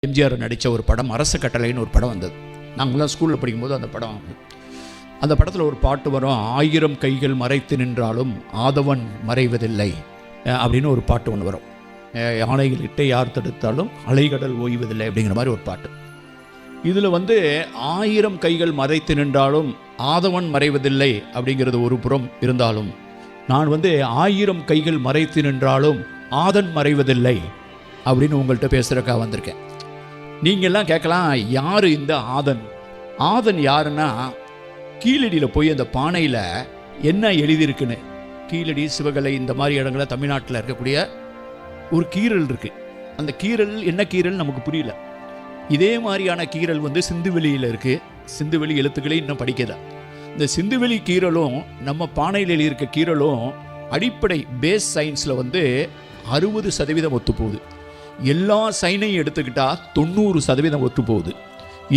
எம்ஜிஆர் நடித்த ஒரு படம் அரச கட்டளைன்னு ஒரு படம் வந்தது. நாங்களாம் ஸ்கூலில் படிக்கும்போது அந்த படம் அந்த படத்தில் ஒரு பாட்டு வரும், 1000 கைகள் மறைத்து நின்றாலும் ஆதவன் மறைவதில்லை அப்படின்னு ஒரு பாட்டு ஒன்று வரும். யானைகள் இட்டை யார் தடுத்தாலும் அலைகடல் ஓய்வதில்லை அப்படிங்கிற மாதிரி ஒரு பாட்டு. இதில் 1000 கைகள் மறைத்து நின்றாலும் ஆதவன் மறைவதில்லை அப்படிங்கிறது ஒரு புறம் இருந்தாலும், நான் 1000 கைகள் மறைத்து நின்றாலும் ஆதன் மறைவதில்லை அப்படின்னு உங்கள்கிட்ட பேசுகிறக்கா வந்திருக்கேன். நீங்கள்லாம் கேட்கலாம், யார் இந்த ஆதன்? ஆதன் யாருன்னா, கீழடியில் போய் அந்த பானையில் என்ன எழுதியிருக்குன்னு, கீழடி, சிவகலை இந்த மாதிரி இடங்களில் தமிழ்நாட்டில் இருக்கக்கூடிய ஒரு கீரல் இருக்குது. அந்த கீரல் என்ன கீரல் நமக்கு புரியல. இதே மாதிரியான கீரல் சிந்துவெளியில் இருக்குது. சிந்துவெளி எழுத்துக்களை இன்னும் படிக்கல. இந்த சிந்துவெளி கீரலும் நம்ம பானையில் எழுதியிருக்க கீரலும் அடிப்படை பேஸ் சயின்ஸில் 60% ஒத்து போகுது. எல்லா சைனையும் எடுத்துக்கிட்டால் 90% ஒத்து போகுது.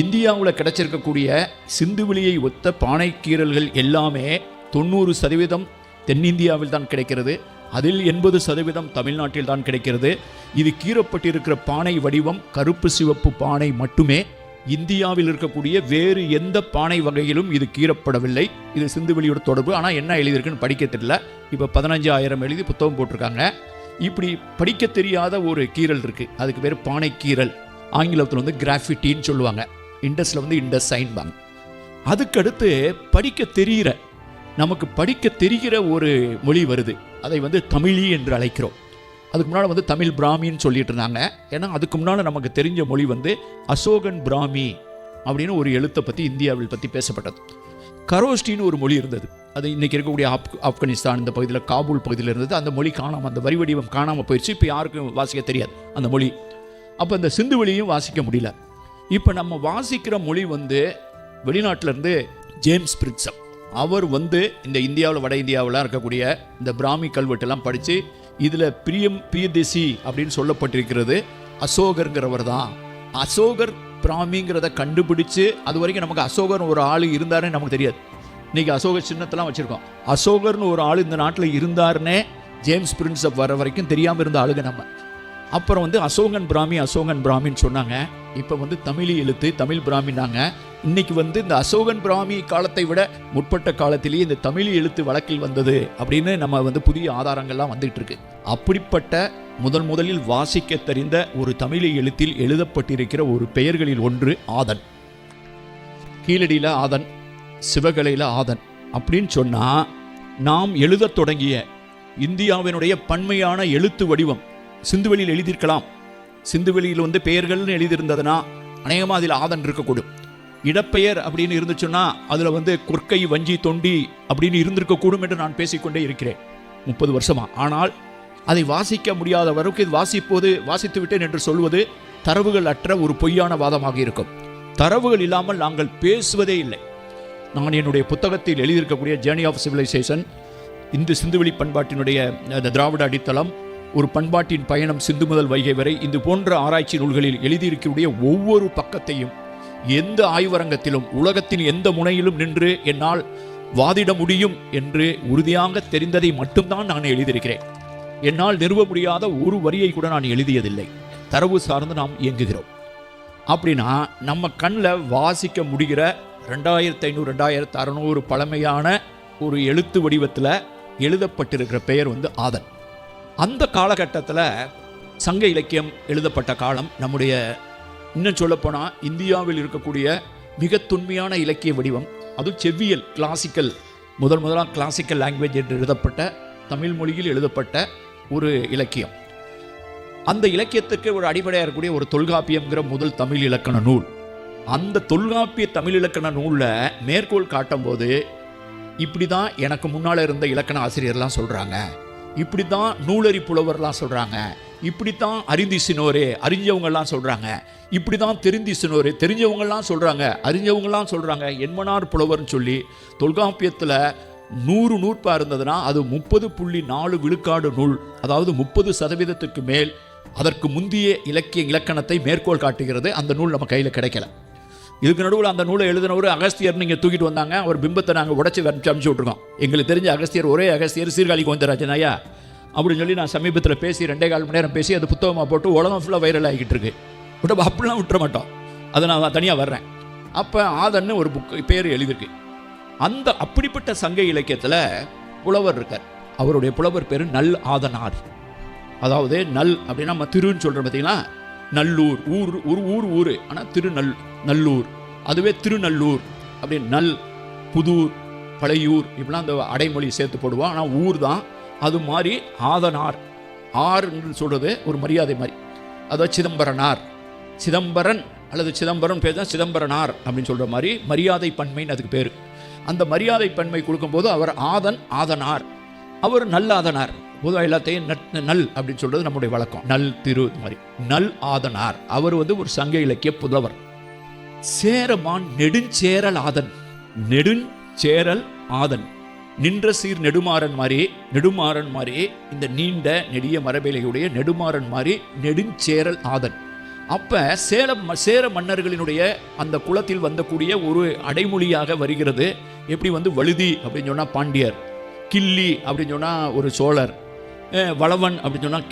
இந்தியாவில் கிடைச்சிருக்கக்கூடிய சிந்துவெளியை ஒத்த பானை கீரல்கள் எல்லாமே 90% தென்னிந்தியாவில் தான் கிடைக்கிறது. அதில் 80% தமிழ்நாட்டில் தான் கிடைக்கிறது. இது கீறப்பட்டிருக்கிற பானை வடிவம் கருப்பு சிவப்பு பானை மட்டுமே. இந்தியாவில் இருக்கக்கூடிய வேறு எந்த பானை வகையிலும் இது கீறப்படவில்லை. இது சிந்துவெளியோட தொடர்பு. ஆனால் என்ன எழுதியிருக்குன்னு படிக்க தெரியல. இப்போ 15,000 எழுதி புத்தகம் போட்டிருக்காங்க. இப்படி படிக்க தெரியாத ஒரு கீரல் இருக்குது. அதுக்கு பேர் பானை கீரல். ஆங்கிலத்தில் கிராஃபிட்டின்னு சொல்லுவாங்க. இண்டஸில் இண்டஸ் சைன்பாங்க. அதுக்கடுத்து நமக்கு படிக்க தெரிகிற ஒரு மொழி வருது. அதை தமிழி என்று அழைக்கிறோம். அதுக்கு முன்னால் தமிழ் பிராமின்னு சொல்லிட்டு இருந்தாங்க. ஏன்னா அதுக்கு முன்னால் நமக்கு தெரிஞ்ச மொழி அசோகன் பிராமி அப்படின்னு ஒரு எழுத்தை பற்றி இந்தியாவில் பற்றி பேசப்பட்டது. கரோஷ்டின்னு ஒரு மொழி இருந்தது. அது இன்றைக்கி இருக்கக்கூடிய ஆப்கானிஸ்தான் இந்த பகுதியில், காபூல் பகுதியில் இருந்தது. அந்த மொழி காணாமல், அந்த வரி வடிவம் காணாமல் போயிடுச்சு. இப்போ யாருக்கும் வாசிக்க தெரியாது அந்த மொழி. அப்போ அந்த சிந்துவெளியும் வாசிக்க முடியல. இப்போ நம்ம வாசிக்கிற மொழி வெளிநாட்டிலேருந்து ஜேம்ஸ் பிரிட்ஸம் அவர் இந்த இந்தியாவில், வட இந்தியாவில் இருக்கக்கூடிய இந்த பிராமி கல்வெட்டெல்லாம் படித்து இதில் பிரியதேசி அப்படின்னு சொல்லப்பட்டிருக்கிறது அசோகருங்கிறவர் தான். அசோகர் பிராமிங்கிறத கண்டுபிடிச்சு, அது வரைக்கும் நமக்கு அசோகர் ஒரு ஆள் இருந்தாருன்னு நமக்கு தெரியாது. இன்றைக்கி அசோகர் சின்னத்தெல்லாம் வச்சுருக்கோம். அசோகர்னு ஒரு ஆள் இந்த நாட்டில் இருந்தாருன்னே ஜேம்ஸ் பிரின்ஸப் வர வரைக்கும் தெரியாமல் இருந்த ஆளுங்க நம்ம. அப்புறம் அசோகன் பிராமின்னு சொன்னாங்க. இப்போ தமிழி எழுத்து, தமிழ் பிராமின்னாங்க. இன்றைக்கி இந்த அசோகன் பிராமி காலத்தை விட முற்பட்ட காலத்திலேயே இந்த தமிழ் எழுத்து வழக்கில் வந்தது அப்படின்னு நம்ம புதிய ஆதாரங்கள்லாம் வந்துட்டு இருக்கு. அப்படிப்பட்ட முதலில் வாசிக்க தெரிந்த ஒரு தமிழ் எழுத்தில் எழுதப்பட்டிருக்கிற ஒரு பெயர்களில் ஒன்று ஆதன். கீழடியில் ஆதன், சிவகலையில் ஆதன் அப்படின்னு சொன்னால், நாம் எழுதத் தொடங்கிய இந்தியாவினுடைய பன்மையான எழுத்து வடிவம் சிந்துவெளியில் எழுதியிருக்கலாம். சிந்துவெளியில் பெயர்கள்னு எழுதியிருந்ததுன்னா அநேகமாக அதில் ஆதன் இருக்கக்கூடும். இடப்பெயர் அப்படின்னு இருந்துச்சுன்னா அதில் கொற்கை, வஞ்சி, தொண்டி அப்படின்னு இருந்திருக்கக்கூடும் என்று நான் பேசிக்கொண்டே இருக்கிறேன் 30 வருஷமாக. ஆனால் அதை வாசிக்க முடியாத வரைக்கும் இது வாசித்து விட்டேன் என்று சொல்வது தரவுகள் அற்ற ஒரு பொய்யான வாதமாக இருக்கும். தரவுகள் இல்லாமல் நாங்கள் பேசுவதே இல்லை. நான் என்னுடைய புத்தகத்தில் எழுதியிருக்கக்கூடிய ஜேர்னி ஆஃப் சிவிலைசேஷன், இந்த சிந்துவெளி பண்பாட்டினுடைய திராவிட அடித்தளம், ஒரு பண்பாட்டின் பயணம் சிந்து முதல் வைகை வரை, இது போன்ற ஆராய்ச்சி நூல்களில் எழுதியிருக்கக்கூடிய ஒவ்வொரு பக்கத்தையும் எந்த ஆய்வரங்கத்திலும் உலகத்தின் எந்த முனையிலும் நின்று என்னால் வாதிட முடியும் என்று உறுதியாக தெரிந்ததை மட்டும்தான் நான் எழுதியிருக்கிறேன். என்னால் நிறுவ முடியாத ஒரு வரியை கூட நான் எழுதியதில்லை. தரவு சார்ந்து நாம் இயங்குகிறோம். அப்படின்னா நம்ம கண்ணில் வாசிக்க முடிகிற 2500 2600 பழமையான ஒரு எழுத்து வடிவத்தில் எழுதப்பட்டிருக்கிற பெயர் ஆதன். அந்த காலகட்டத்தில் சங்க இலக்கியம் எழுதப்பட்ட காலம். நம்முடைய இன்னும் சொல்லப்போனால் இந்தியாவில் இருக்கக்கூடிய மிக தொன்மையான இலக்கிய வடிவம், அதுவும் செவ்வியல், கிளாசிக்கல், முதலாக கிளாசிக்கல் லாங்குவேஜ் என்று எழுதப்பட்ட தமிழ் மொழியில் எழுதப்பட்ட ஒரு இலக்கியம். அந்த இலக்கியத்துக்கு ஒரு அடிப்படையாக இருக்கக்கூடிய ஒரு தொல்காப்பியம்ங்கிற முதல் தமிழ் இலக்கண நூல். அந்த தொல்காப்பிய தமிழ் இலக்கண நூலில் மேற்கோள் காட்டும் போது, இப்படி தான் எனக்கு முன்னால் இருந்த இலக்கண ஆசிரியர்லாம் சொல்கிறாங்க, இப்படி தான் நூலறி புலவர்லாம் சொல்கிறாங்க, இப்படித்தான் அறிந்திசினோரே அறிஞ்சவங்கெல்லாம் சொல்கிறாங்க, இப்படி தான் தெரிந்திசினோரே தெரிஞ்சவங்கெல்லாம் சொல்கிறாங்க, அறிஞ்சவங்கெல்லாம் சொல்கிறாங்க, என்மனார் புலவர்னு சொல்லி தொல்காப்பியத்தில் 100 நூற்பாக இருந்ததுன்னா அது 30.4 விழுக்காடு நூல், அதாவது 30% மேல் அதற்கு முந்தைய இலக்கணத்தை மேற்கோள் காட்டுகிறது. அந்த நூல் நம்ம கையில் கிடைக்கல. இதுக்கு நடுவில் அந்த நூலை எழுதினவர் அகஸ்தியர் நீங்கள் தூக்கிட்டு வந்தாங்க. அவர் பிம்பத்தை நாங்கள் உடச்சி அனுப்பிச்சு விட்ருக்கோம். எங்களுக்கு தெரிஞ்ச அகஸ்தியர் ஒரே அகஸ்தியர், சீர்காழி கோவிந்தராஜன் ஐயா அப்படின்னு சொல்லி நான் சமீபத்தில் பேசி 2.25 மணி நேரம் பேசி அது புத்தகமாக போட்டு உலகம் ஃபுல்லாக வைரல் ஆகிட்டு இருக்கு. அப்படிலாம் விட்டுற மாட்டோம். அதை நான் தனியாக வர்றேன். அப்போ ஆதன்னு ஒரு புக்கு பேர் எழுதியிருக்கு. அந்த அப்படிப்பட்ட சங்க இலக்கியத்தில் புலவர் இருக்கார். அவருடைய புலவர் பேர் நல் ஆதனார். அதாவது நல் அப்படின்னா நம்ம திருன்னு சொல்கிறோம் பார்த்தீங்களா, நல்லூர் ஊர், ஊர் ஊர் ஆனால் நல்லூர், அதுவே திருநல்லூர் அப்படின்னு நல், புதூர், பழையூர் இப்படிலாம் அந்த அடைமொழி சேர்த்து போடுவோம். ஆனால் ஊர் தான். அது மாதிரி ஆதனார், ஆறுன்னு சொல்கிறது ஒரு மரியாதை மாதிரி. அதாவது சிதம்பரனார், சிதம்பரன் அல்லது சிதம்பரம் பேர் தான் சிதம்பரனார் அப்படின்னு சொல்கிற மாதிரி மரியாதை பன்மைன்னு அதுக்கு பேர். அந்த மரியாதை பன்மை கொடுக்கும்போது அவர் ஆதனார், அவர் நல்லாதனார். பொதுவாக எல்லாத்தையும் நல் அப்படின்னு சொல்கிறது நம்முடைய வழக்கம். நல் திரு மாதிரி நல் ஆதனார். அவர் ஒரு சங்க இலக்கிய புலவர். சேரமான் நெடுஞ்சேரல் ஆதன், நெடுஞ்சேரல் ஆதன், நின்ற சீர் நெடுமாறன் மாதிரி இந்த நீண்ட நெடிய மரபேலையுடைய நெடுமாறன் மாதிரி நெடுஞ்சேரல் ஆதன். அப்போ சேர மன்னர்களினுடைய அந்த குலத்தில் வந்தக்கூடிய ஒரு அடைமொழியாக வருகிறது. எப்படி வழுதி அப்படின்னு சொன்னால் பாண்டியர், கிள்ளி அப்படின்னு சொன்னால் ஒரு சோழர், வளவன் அப்படின்னு சொன்னால்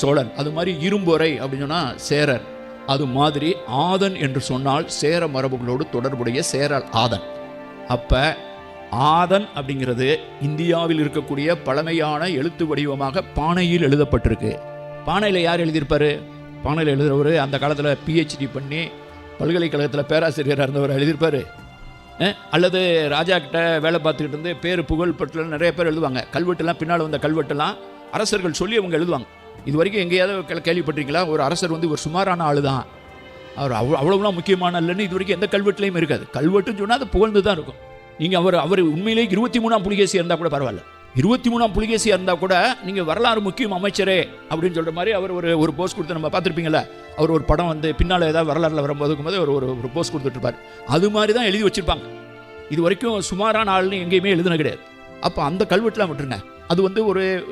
சோழன், அது மாதிரி இரும்பொறை அப்படின்னு சொன்னால் சேரர். அது மாதிரி ஆதன் என்று சொன்னால் சேர மரபுகளோடு தொடர்புடைய சேரல் ஆதன். அப்போ ஆதன் அப்படிங்கிறது இந்தியாவில் இருக்கக்கூடிய பழமையான எழுத்து வடிவமாக பானையில் எழுதப்பட்டிருக்கு. பானையில் யார் எழுதியிருப்பார்? பானையில் எழுதுகிறவர் அந்த காலத்தில் PhD பண்ணி பல்கலைக்கழகத்தில் பேராசிரியராக இருந்தவர் எழுதியிருப்பார். அல்லது ராஜா கிட்ட வேலை பார்த்துக்கிட்டு இருந்து பேர் புகழ் பட்டியல் நிறைய பேர் எழுதுவாங்க. கல்வெட்டுலாம் பின்னால் வந்த கல்வெட்டெல்லாம் அரசர்கள் சொல்லி அவங்க எழுதுவாங்க. இது வரைக்கும் எங்கேயாவது கேள்விப்பட்டிருக்கீங்களா? ஒரு அரசர் ஒரு சுமாரான ஆள் தான், அவர் அவ்வளவுலாம் முக்கியமான இல்லைன்னு இது வரைக்கும் எந்த கல்வெட்டுலையும் இருக்காது. கல்வெட்டுன்னு சொன்னால் அது புகழ்ந்து தான் இருக்கும். நீங்கள் அவர் உண்மையிலே 23ஆம் புலிகேசி இருந்தால் கூட பரவாயில்ல, 23ஆம் புலிகேசியாக இருந்தால் கூட நீங்கள் வரலாறு முக்கியம் அமைச்சரே அப்படின்னு சொல்கிற மாதிரி அவர் ஒரு போஸ்ட் கொடுத்து நம்ம பார்த்துருப்பீங்களா? அவர் ஒரு படம் பின்னால் ஏதாவது வரலாறுல வரும்போது ஒரு போஸ்ட் கொடுத்துட்ருப்பார். அது மாதிரி தான் எழுதி வச்சுருப்பாங்க. இது வரைக்கும் சுமாரான ஆள்னு எங்கேயுமே எழுதுன கிடையாது. அப்போ அந்த கல்வெட்டுலாம் விட்டுருங்க. அது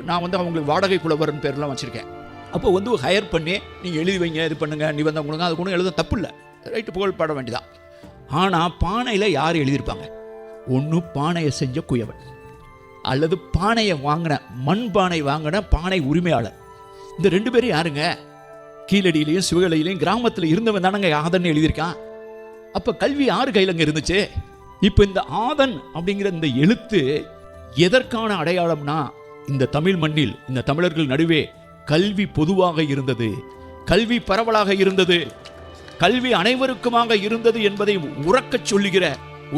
நான் அவங்களுக்கு வாடகை புலவர்னு பேர்லாம் வச்சுருக்கேன். அப்போ ஹையர் பண்ணி நீங்கள் எழுதி வைங்க, இது பண்ணுங்க, நிபந்தனை கொடுங்க, அது கூட எழுத தப்பு இல்லை, ரைட்டு, புகழ் பாட வேண்டியதான். ஆனால் பானையில் யார் எழுதியிருப்பாங்க? ஒன்று பானையை செஞ்ச குயவன், அல்லது பானையை வாங்கின, மண் பானை வாங்கின பானை உரிமையாளர். இந்த 2 பேரும் யாருங்க? கீழடியிலையும் சிவகலையிலையும் கிராமத்தில் இருந்தவன் தானங்க ஆதன் எழுதியிருக்கான். அப்போ கல்வி யாரு கையிலங்க இருந்துச்சு? இப்போ இந்த ஆதன் அப்படிங்கிற இந்த எழுத்து எதற்கான அடையாளம்னா, இந்த தமிழ் மண்ணில் இந்த தமிழர்கள் நடுவே கல்வி பொதுவாக இருந்தது, கல்வி பரவலாக இருந்தது, கல்வி அனைவருக்குமாக இருந்தது என்பதை உறக்கச் சொல்லுகிற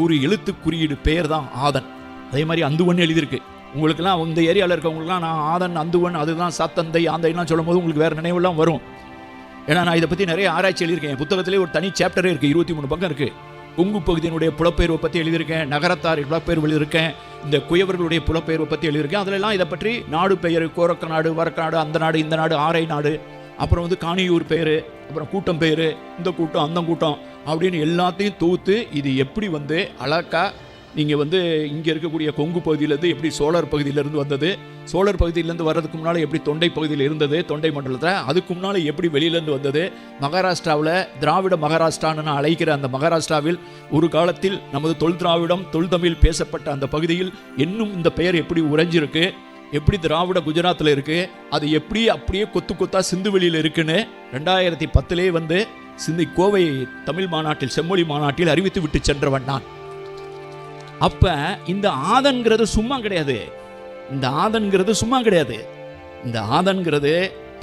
ஒரு எழுத்து குறியீடு பெயர் தான் ஆதன். அதே மாதிரி அந்துவன் எழுதியிருக்கு. உங்களுக்கெல்லாம் இந்த ஏரியாவில் இருக்கவங்களுக்குலாம் நான் ஆதன், அந்துவன், அதுதான் சாத்தந்தை, ஆந்தைலாம் சொல்லும் போது உங்களுக்கு வேறு நினைவெல்லாம் வரும். ஏன்னா நான் இதை பற்றி நிறைய ஆராய்ச்சி எழுதியிருக்கேன். என் புத்தகத்திலே ஒரு தனி சாப்டரே இருக்குது, 23 பக்கம் இருக்குது. கொங்கு பகுதியினுடைய புலப்பெயர்வை பற்றி எழுதியிருக்கேன், நகரத்தார் புலப்பெயர்வு எழுதியிருக்கேன், இந்த குயவர்களுடைய புலப்பெயர்வை பற்றி எழுதியிருக்கேன். அதிலெல்லாம் இதை பற்றி நாடு பெயர், கோரக்க நாடு, வரக்க நாடு, அந்த நாடு, இந்த நாடு, ஆரை நாடு, அப்புறம் காணியூர் பெயர், அப்புறம் கூட்டம் பெயர், இந்த கூட்டம் அந்த கூட்டம் அப்படின்னு எல்லாத்தையும் தூத்து இது எப்படி அழகா நீங்கள் இங்கே இருக்கக்கூடிய கொங்கு பகுதியிலேருந்து எப்படி சோழர் பகுதியிலேருந்து வந்தது, சோழர் பகுதியிலேருந்து வர்றதுக்கு முன்னால் எப்படி தொண்டை பகுதியில் இருந்தது, தொண்டை மண்டலத்தில், அதுக்கு முன்னால் எப்படி வெளியிலேருந்து வந்தது, மகாராஷ்டிராவில் திராவிட மகாராஷ்டிரான்னு நான் அழைக்கிற அந்த மகாராஷ்டிராவில் ஒரு காலத்தில் நமது தொல் திராவிடம் தொல் தமிழ் பேசப்பட்ட அந்த பகுதியில் இன்னும் இந்த பெயர் எப்படி உறைஞ்சிருக்கு, எப்படி திராவிட குஜராத்தில் இருக்குது, அது எப்படி அப்படியே கொத்து கொத்தா சிந்து வெளியில் இருக்குன்னு 2010 சிந்தி கோவை தமிழ் மாநாட்டில், செம்மொழி மாநாட்டில் அறிவித்து விட்டு சென்றவன் நான். அப்ப இந்த ஆதன்கிறது சும்மா கிடையாது. இந்த ஆதன்கிறது சும்மா கிடையாது. இந்த ஆதன்கிறது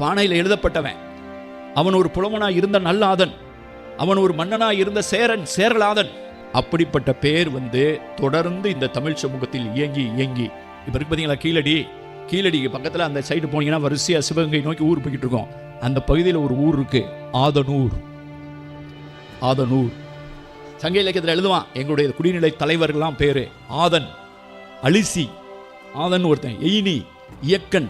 பானையில் எழுதப்பட்டவன். அவன் ஒரு புலவனா இருந்த நல்ல ஆதன், அவன் ஒரு மன்னனா இருந்த சேரலாதன். அப்படிப்பட்ட பேர் தொடர்ந்து இந்த தமிழ் சமூகத்தில் இயங்கி இப்ப இருக்கு பார்த்தீங்களா, கீழடி பக்கத்தில் அந்த சைடு போனீங்கன்னா வரிசையா சிவகங்கை நோக்கி ஊர் போய்கிட்டு இருக்கோம். அந்த பகுதியில் ஒரு ஊர் இருக்கு, ஆதனூர். சங்க இலக்கியத்தில் எழுதுவான், எங்களுடைய குடிநிலை தலைவர்கள்லாம் பேரு ஆதன், அலிசி, ஆதன் ஒருத்தன், எயினி, இயக்கன்,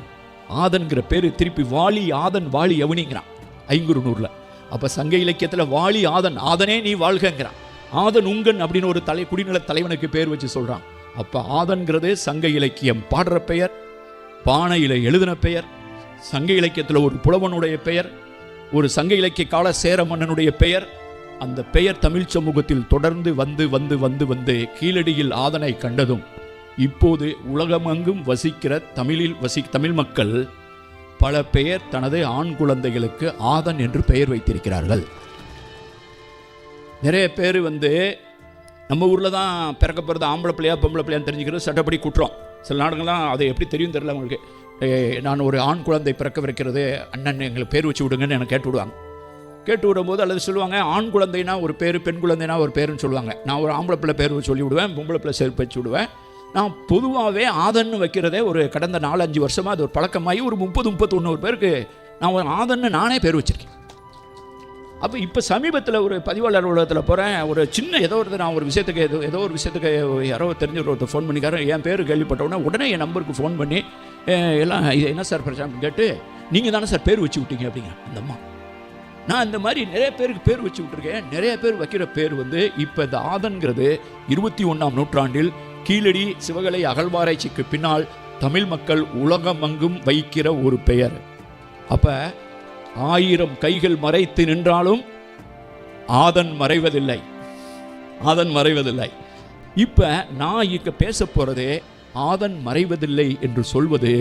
ஆதன்கிற பேரு திருப்பி வாலி, ஆதன், வாலி, யவனிங்கிறான் 500. அப்ப சங்க இலக்கியத்தில் வாலி ஆதன், ஆதனே நீ வாழ்கிறான். ஆதன் உங்கன் அப்படின்னு ஒரு குடிநில தலைவனுக்கு பேர் வச்சு சொல்றான். அப்ப ஆதன்கிறது சங்க இலக்கியம் பாடுற பெயர், பானையில எழுதின பெயர், சங்க இலக்கியத்தில் ஒரு புலவனுடைய பெயர், ஒரு சங்க இலக்கிய கால சேர மன்னனுடைய பெயர். அந்த பெயர் தமிழ் சமூகத்தில் தொடர்ந்து வந்து கீழடியில் ஆதனை கண்டதும் இப்போது உலகமெங்கும் வசிக்கிற தமிழ் மக்கள் பல பெயர் தனது ஆண் குழந்தைகளுக்கு ஆதன் என்று பெயர் வைத்திருக்கிறார்கள். நிறைய பேர் வந்து நம்ம ஊரில் தான் பிறக்க போகிறது ஆம்பளை பிள்ளையா பொம்பளை பிள்ளையான்னு தெரிஞ்சுக்கிறது சட்டப்படி குற்றம். சில நாடுகள்லாம் அது எப்படி தெரியும் தெரியல அவங்களுக்கு. நான் ஒரு ஆண் குழந்தை பிறக்க வைக்கிறது, அண்ணன் எங்களுக்கு பேர் வச்சு விடுங்கன்னு எனக்கு கேட்டு விடுவாங்க. கேட்டு விடும்போது அல்லது சொல்லுவாங்க ஆண் குழந்தைனா ஒரு பேர், பெண் குழந்தைனா ஒரு பேருன்னு சொல்லுவாங்க. நான் ஒரு ஆம்பளை பிள்ளை பேர் சொல்லி விடுவேன், பொம்பளை பிள்ளை செருப்பு வச்சு விடுவேன். நான் பொதுவாகவே ஆதன்னு வைக்கிறதே ஒரு கடந்த 4-5 வருஷமாக அது ஒரு பழக்கமாகி ஒரு 30-31 பேருக்கு நான் ஒரு ஆதன்னு நானே பேர் வச்சுருக்கேன். அப்போ இப்போ சமீபத்தில் ஒரு பதிவாளர் உலகத்தில் போகிறேன், ஒரு சின்ன ஏதோ நான் ஒரு விஷயத்துக்கு ஏதோ ஒரு விஷயத்துக்கு யாரோ தெரிஞ்ச ஒருத்தர் ஃபோன் பண்ணிக்காரு. என் பேர் கேள்விப்பட்டவுடனே உடனே என் நம்பருக்கு ஃபோன் பண்ணி எல்லாம் இது என்ன சார் பிரச்சனை கேட்டு, நீங்கள் தானே சார் பேர் வச்சு விட்டீங்க அப்படிங்க அந்த அம்மா. நான் இந்த மாதிரி நிறைய பேருக்கு பேர் வச்சு விட்டுருக்கேன். நிறைய பேர் வைக்கிற பேர் வந்து இப்போ இந்த ஆதன்கிறது 21ஆம் நூற்றாண்டில் கீழடி சிவகலை அகழ்வாராய்ச்சிக்கு பின்னால் தமிழ் மக்கள் உலகமெங்கும் வைக்கிற ஒரு பெயர். அப்போ 1000 கைகள் மறைத்து நின்றாலும் ஆதன் மறைவதில்லை, ஆதன் மறைவதில்லை. இப்போ நான் இங்கே பேச போகிறதே ஆதன் மறைவதில்லை என்று சொல்வது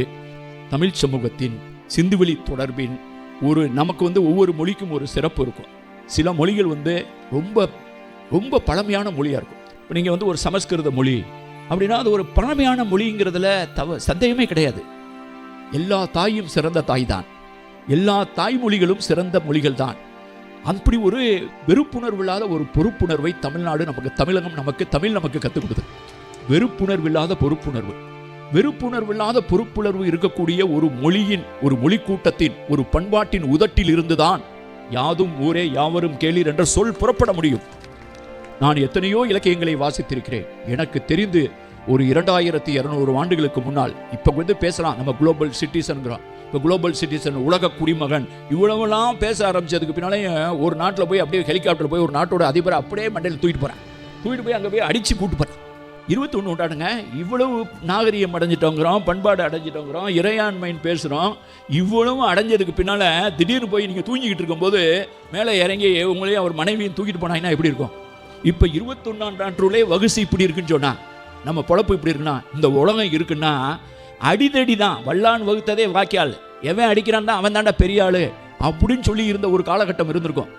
தமிழ் சமூகத்தின் சிந்துவெளி தொடர்பின் ஒரு நமக்கு வந்து ஒவ்வொரு மொழிக்கும் ஒரு சிறப்பு இருக்கும். சில மொழிகள் வந்து ரொம்ப ரொம்ப பழமையான மொழியாக இருக்கும். இப்போ நீங்கள் வந்து ஒரு சமஸ்கிருத மொழி அப்படின்னா அது ஒரு பழமையான மொழிங்கிறதுல சந்தேகமே கிடையாது. எல்லா தாயும் சிறந்த தாய் தான், எல்லா தாய்மொழிகளும் சிறந்த மொழிகள் தான். அப்படி ஒரு வெறுப்புணர்வு இல்லாத ஒரு பொறுப்புணர்வை தமிழ்நாடு நமக்கு, தமிழகம் நமக்கு, தமிழ் நமக்கு கற்றுக் கொடுத்து. வெறுப்புணர்வு இல்லாத பொறுப்புணர்வு, வெறுப்புணர்வில்லாத பொறுப்புணர்வு இருக்கக்கூடிய ஒரு மொழியின், ஒரு மொழி கூட்டத்தின், ஒரு பண்பாட்டின் உதட்டில் இருந்துதான் யாதும் ஊரே யாவரும் கேளீர் என்ற சொல் புறப்பட முடியும். நான் எத்தனையோ இலக்கியங்களை வாசித்திருக்கிறேன். எனக்கு தெரிந்து ஒரு 2200 ஆண்டுகளுக்கு முன்னால், இப்போ வந்து பேசலாம் நம்ம குளோபல் சிட்டிசன்கிறோம். இப்போ குளோபல் சிட்டிசன், உலக குடிமகன், இவ்வளவுலாம் பேச ஆரம்பிச்சதுக்கு பின்னாலே ஒரு நாட்டில் போய் அப்படியே ஹெலிகாப்டர் போய் ஒரு நாட்டோட அதிபரை அப்படியே மண்டையில் தூக்கிட்டு போய் அங்கே போய் அடித்து கூட்டு போகிறேன். 21 நூற்றாண்டுங்க, இவ்வளவு நாகரிகம் அடைஞ்சிட்டோங்கிறோம், பண்பாடு அடைஞ்சிட்டோங்கிறோம், இறையாண்மைன்னு பேசுகிறோம். இவ்வளவும் அடைஞ்சதுக்கு பின்னால் திடீர்னு போய் நீங்கள் தூங்கிக்கிட்டு இருக்கும்போது மேலே இறங்கி உங்களையும் அவர் மனைவியும் தூக்கிட்டு போனாங்கன்னா எப்படி இருக்கும்? இப்போ 21ஆம் நூற்றாண்டுலே வகுசி இப்படி இருக்குன்னு சொன்னால், நம்ம பொழப்பு இப்படி இருக்குன்னா, இந்த உலகம் இருக்குன்னா அடிதடி தான். வல்லான் வகுத்ததே வாக்கியால், எவன் அடிக்கிறான் தான் அவன் தாண்டா பெரிய ஆள் அப்படின்னு சொல்லி இருந்த ஒரு காலகட்டம் இருந்திருக்கும்.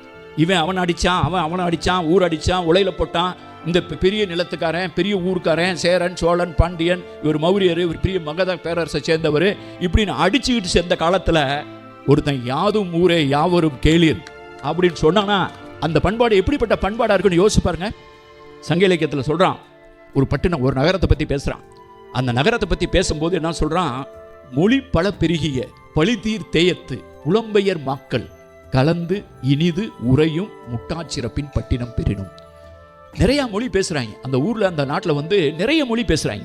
இவன் அவன் அடித்தான், அவனை அடித்தான், ஊர் அடித்தான், உலையில் போட்டான். இந்த பெரிய நிலத்துக்காரன், பெரிய ஊருக்காரன், சேரன், சோழன், பாண்டியன், இவர் மௌரியர், இவர் பெரிய மகத பேரரசை சேர்ந்தவர், இப்படின்னு அடிச்சுக்கிட்டு சேர்ந்த காலத்தில் ஒருத்தன் யாதும் ஊரே யாவரும் கேளீர் அப்படின்னு சொன்னான்னா அந்த பண்பாடு எப்படிப்பட்ட பண்பாடாக இருக்குன்னு யோசிச்சு பாருங்க. சங்க இலக்கியத்தில் சொல்கிறான், ஒரு பட்டினம், ஒரு நகரத்தை பற்றி பேசுகிறான். அந்த நகரத்தை பற்றி பேசும்போது என்ன சொல்கிறான், மொழி பல பெருகிய பழிதீர் தேயத்து புலம்பெயர் மாக்கள் கலந்து இனிது உரையும் முட்டாச்சிறப்பின் பட்டினம் பெறினும். நிறையா மொழி பேசுகிறாங்க அந்த ஊரில், அந்த நாட்டில் வந்து நிறைய மொழி பேசுகிறாங்க.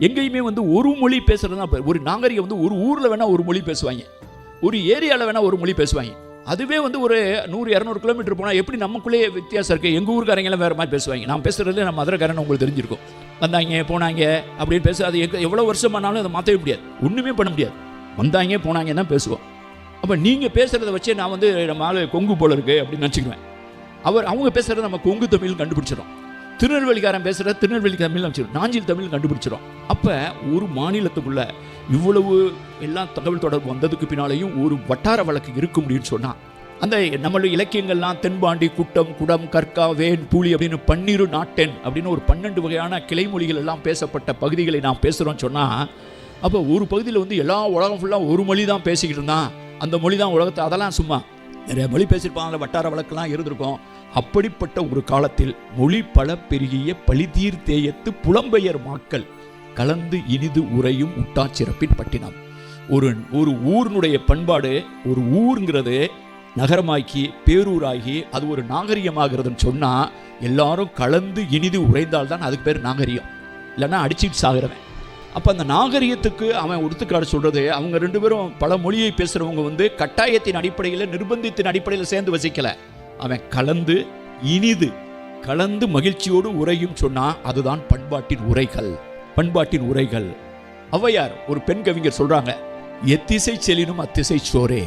எங்கேயுமே வந்து ஒரு மொழி பேசுகிறது தான். ஒரு நாகரிகம் வந்து ஒரு ஊரில் வேணால் ஒரு மொழி பேசுவாங்க, ஒரு ஏரியாவில் வேணால் ஒரு மொழி பேசுவாங்க. அதுவே வந்து ஒரு 100-200 கிலோமீட்டர் போனால் எப்படி நமக்குள்ளேயே வித்தியாசம் இருக்குது. எங்கள் ஊருக்காரங்களாம் வேறு மாதிரி பேசுவாங்க. நான் பேசுகிறதுல நம்ம மதுரைக்காரன்னு உங்களுக்கு தெரிஞ்சிருக்கும். வந்தாங்க போனாங்க அப்படின்னு பேச, அது எவ்வளோ வருஷம் ஆனாலும் அதை மாற்றவே முடியாது, ஒன்றுமே பண்ண முடியாது. வந்தாங்க போனாங்க தான் பேசுவோம். அப்போ நீங்கள் பேசுகிறத வச்சே நான் வந்து நம்ம ஆள் கொங்கு போல இருக்குது அப்படின்னு நினச்சிக்குவேன். அவங்க பேசுகிறத நம்ம கொங்கு தமிழ் கண்டுபிடிச்சிடும். திருநெல்வேலிக்காரன் பேசுகிற திருநெல்வேலி தமிழ் அமைச்சிடும், நாஞ்சில் தமிழ் கண்டுபிடிச்சிடும். அப்போ ஒரு மாநிலத்துக்குள்ள இவ்வளவு எல்லாம் தகவல் தொடர்பு வந்ததுக்கு பின்னாலேயும் ஒரு வட்டார வழக்கு இருக்க முடியும்னு சொன்னால், அந்த நம்மளுடைய இலக்கியங்கள்லாம் தென்பாண்டி, குட்டம், குடம், கற்கா, வேன், பூலி அப்படின்னு 12 நாட்டென் அப்படின்னு ஒரு 12 வகையான கிளைமொழிகள் எல்லாம் பேசப்பட்ட பகுதிகளை நாம் பேசுகிறோம்னு சொன்னால், அப்போ ஒரு பகுதியில் வந்து எல்லா உலகம் ஃபுல்லாக ஒரு மொழி தான் பேசிக்கிட்டு இருந்தான், அந்த மொழி தான் உலகத்தை, அதெல்லாம் சும்மா நிறைய மொழி பேசியிருப்பாங்க, வட்டார வழக்கெல்லாம் இருந்திருக்கும். அப்படிப்பட்ட ஒரு காலத்தில் மொழி பல பெருகிய பழிதீர் தேயத்து புலம்பெயர் மாக்கள் கலந்து இனிது உரையும் உட்டாச்சிறப்பின் பட்டினம். ஒரு ஊரினுடைய பண்பாடு, ஒரு ஊருங்கிறது நகரமாக்கி பேரூராகி அது ஒரு நாகரிகமாகிறதுன்னு சொன்னால், எல்லாரும் கலந்து இனிது உரைந்தால்தான் அதுக்கு பேர் நாகரிகம், இல்லைன்னா அடிச்சுட்டு சாகிறவன். அப்போ அந்த நாகரிகத்துக்கு அவன் ஒருத்துக்காடு சொல்கிறது, அவங்க 2 பேரும் பல மொழியை பேசுகிறவங்க வந்து கட்டாயத்தின் அடிப்படையில், நிர்பந்தத்தின் அடிப்படையில் சேர்ந்து வசிக்கலை. அவன் கலந்து இனிது, கலந்து மகிழ்ச்சியோடு உரையும் சொன்னால் அதுதான் பண்பாட்டின் உரைகள், பண்பாட்டின் உரைகள். ஔவையார் ஒரு பெண் கவிஞர் சொல்கிறாங்க, எத்திசை செலினும் அத்திசை சோரே.